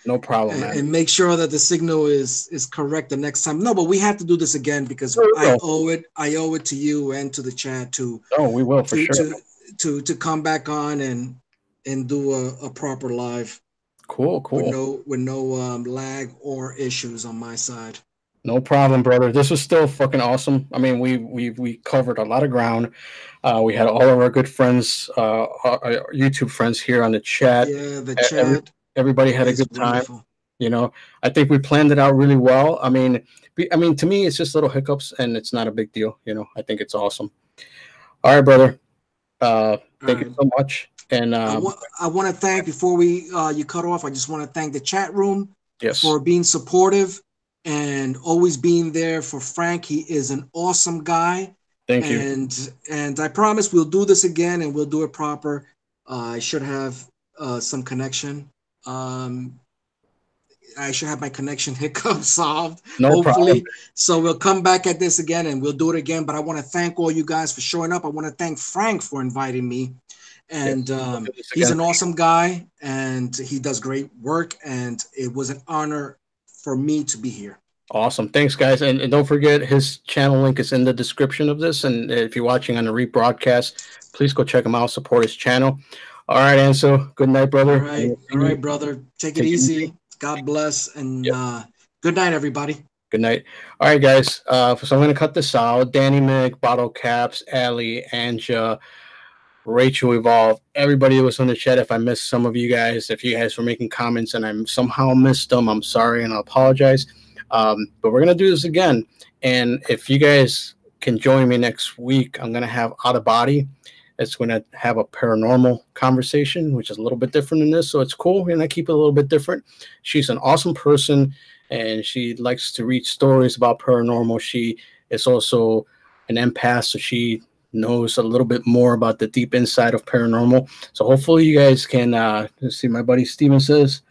No problem, man. and make sure that the signal is correct the next time. No, but we have to do this again because Sure, we will. I owe it to you and to the chat Oh, we will for to sure. to to come back on and do a proper live Cool, cool. with no lag or issues on my side. No problem, brother. This was still fucking awesome. I mean, we covered a lot of ground. We had all of our good friends, our YouTube friends here on the chat. Yeah, the Every, chat everybody had a is good time. wonderful. You know, I think we planned it out really well. I mean, to me, it's just little hiccups, and it's not a big deal. You know, I think it's awesome. All right, brother. All Thank you right. so much. And I want to thank before we you cut off. I just want to thank the chat room yes, for being supportive and always being there for Frank. He is an awesome guy, thank you. and I promise we'll do this again and we'll do it proper. I should have some connection. Um, I should have my connection hiccup solved, No problem. hopefully. So we'll come back at this again and we'll do it again. But I want to thank all you guys for showing up. I want to thank Frank for inviting me. And Yes, we'll do this he's again. an awesome guy and he does great work. And it was an honor for me to be here. Awesome. Thanks, guys. And don't forget, his channel link is in the description of this. And if you're watching on the rebroadcast, please go check him out, support his channel. All right, Ansel. Good night, brother. And we'll All see you. right, brother. Take it Take it easy. easy. God bless. And Yep. good night, everybody. Good night. All right, guys. So I'm going to cut this out. Danny Mick, Bottle Caps, Ali, Anja, Rachel Evolve, everybody that was on the chat. If I missed some of you guys, if you guys were making comments and I somehow missed them, I'm sorry and I apologize. But we're going to do this again. And if you guys can join me next week, I'm going to have Out of Body. It's going to have a paranormal conversation, which is a little bit different than this. So it's cool. And I keep it a little bit different. She's an awesome person and she likes to read stories about paranormal. She is also an empath. So she knows a little bit more about the deep inside of paranormal. So hopefully you guys can let's see. My buddy Steven says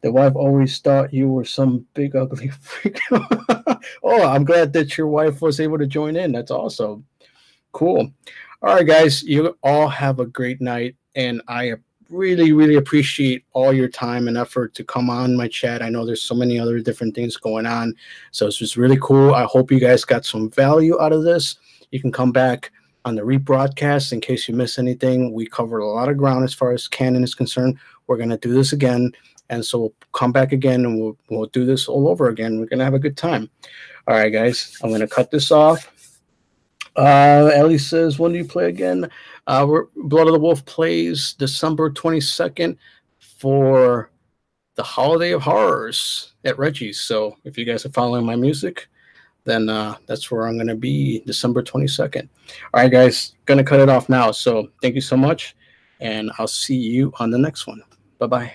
the wife always thought you were some big ugly freak. Oh, I'm glad that your wife was able to join in. That's awesome. Cool. All right, guys, you all have a great night, and I really appreciate all your time and effort to come on my chat. I know there's so many other different things going on, so it's just really cool. I hope you guys got some value out of this. You can come back on the rebroadcast in case you miss anything. We covered a lot of ground as far as Canon is concerned. We're going to do this again, and so we'll come back again, and we'll do this all over again. We're going to have a good time. All right, guys, I'm going to cut this off. Ellie says, when do you play again? Blood of the Wolf plays December 22nd for the Holiday of Horrors at Reggie's. So if you guys are following my music, then that's where I'm going to be December 22nd. All right, guys, going to cut it off now. So thank you so much, and I'll see you on the next one. Bye-bye.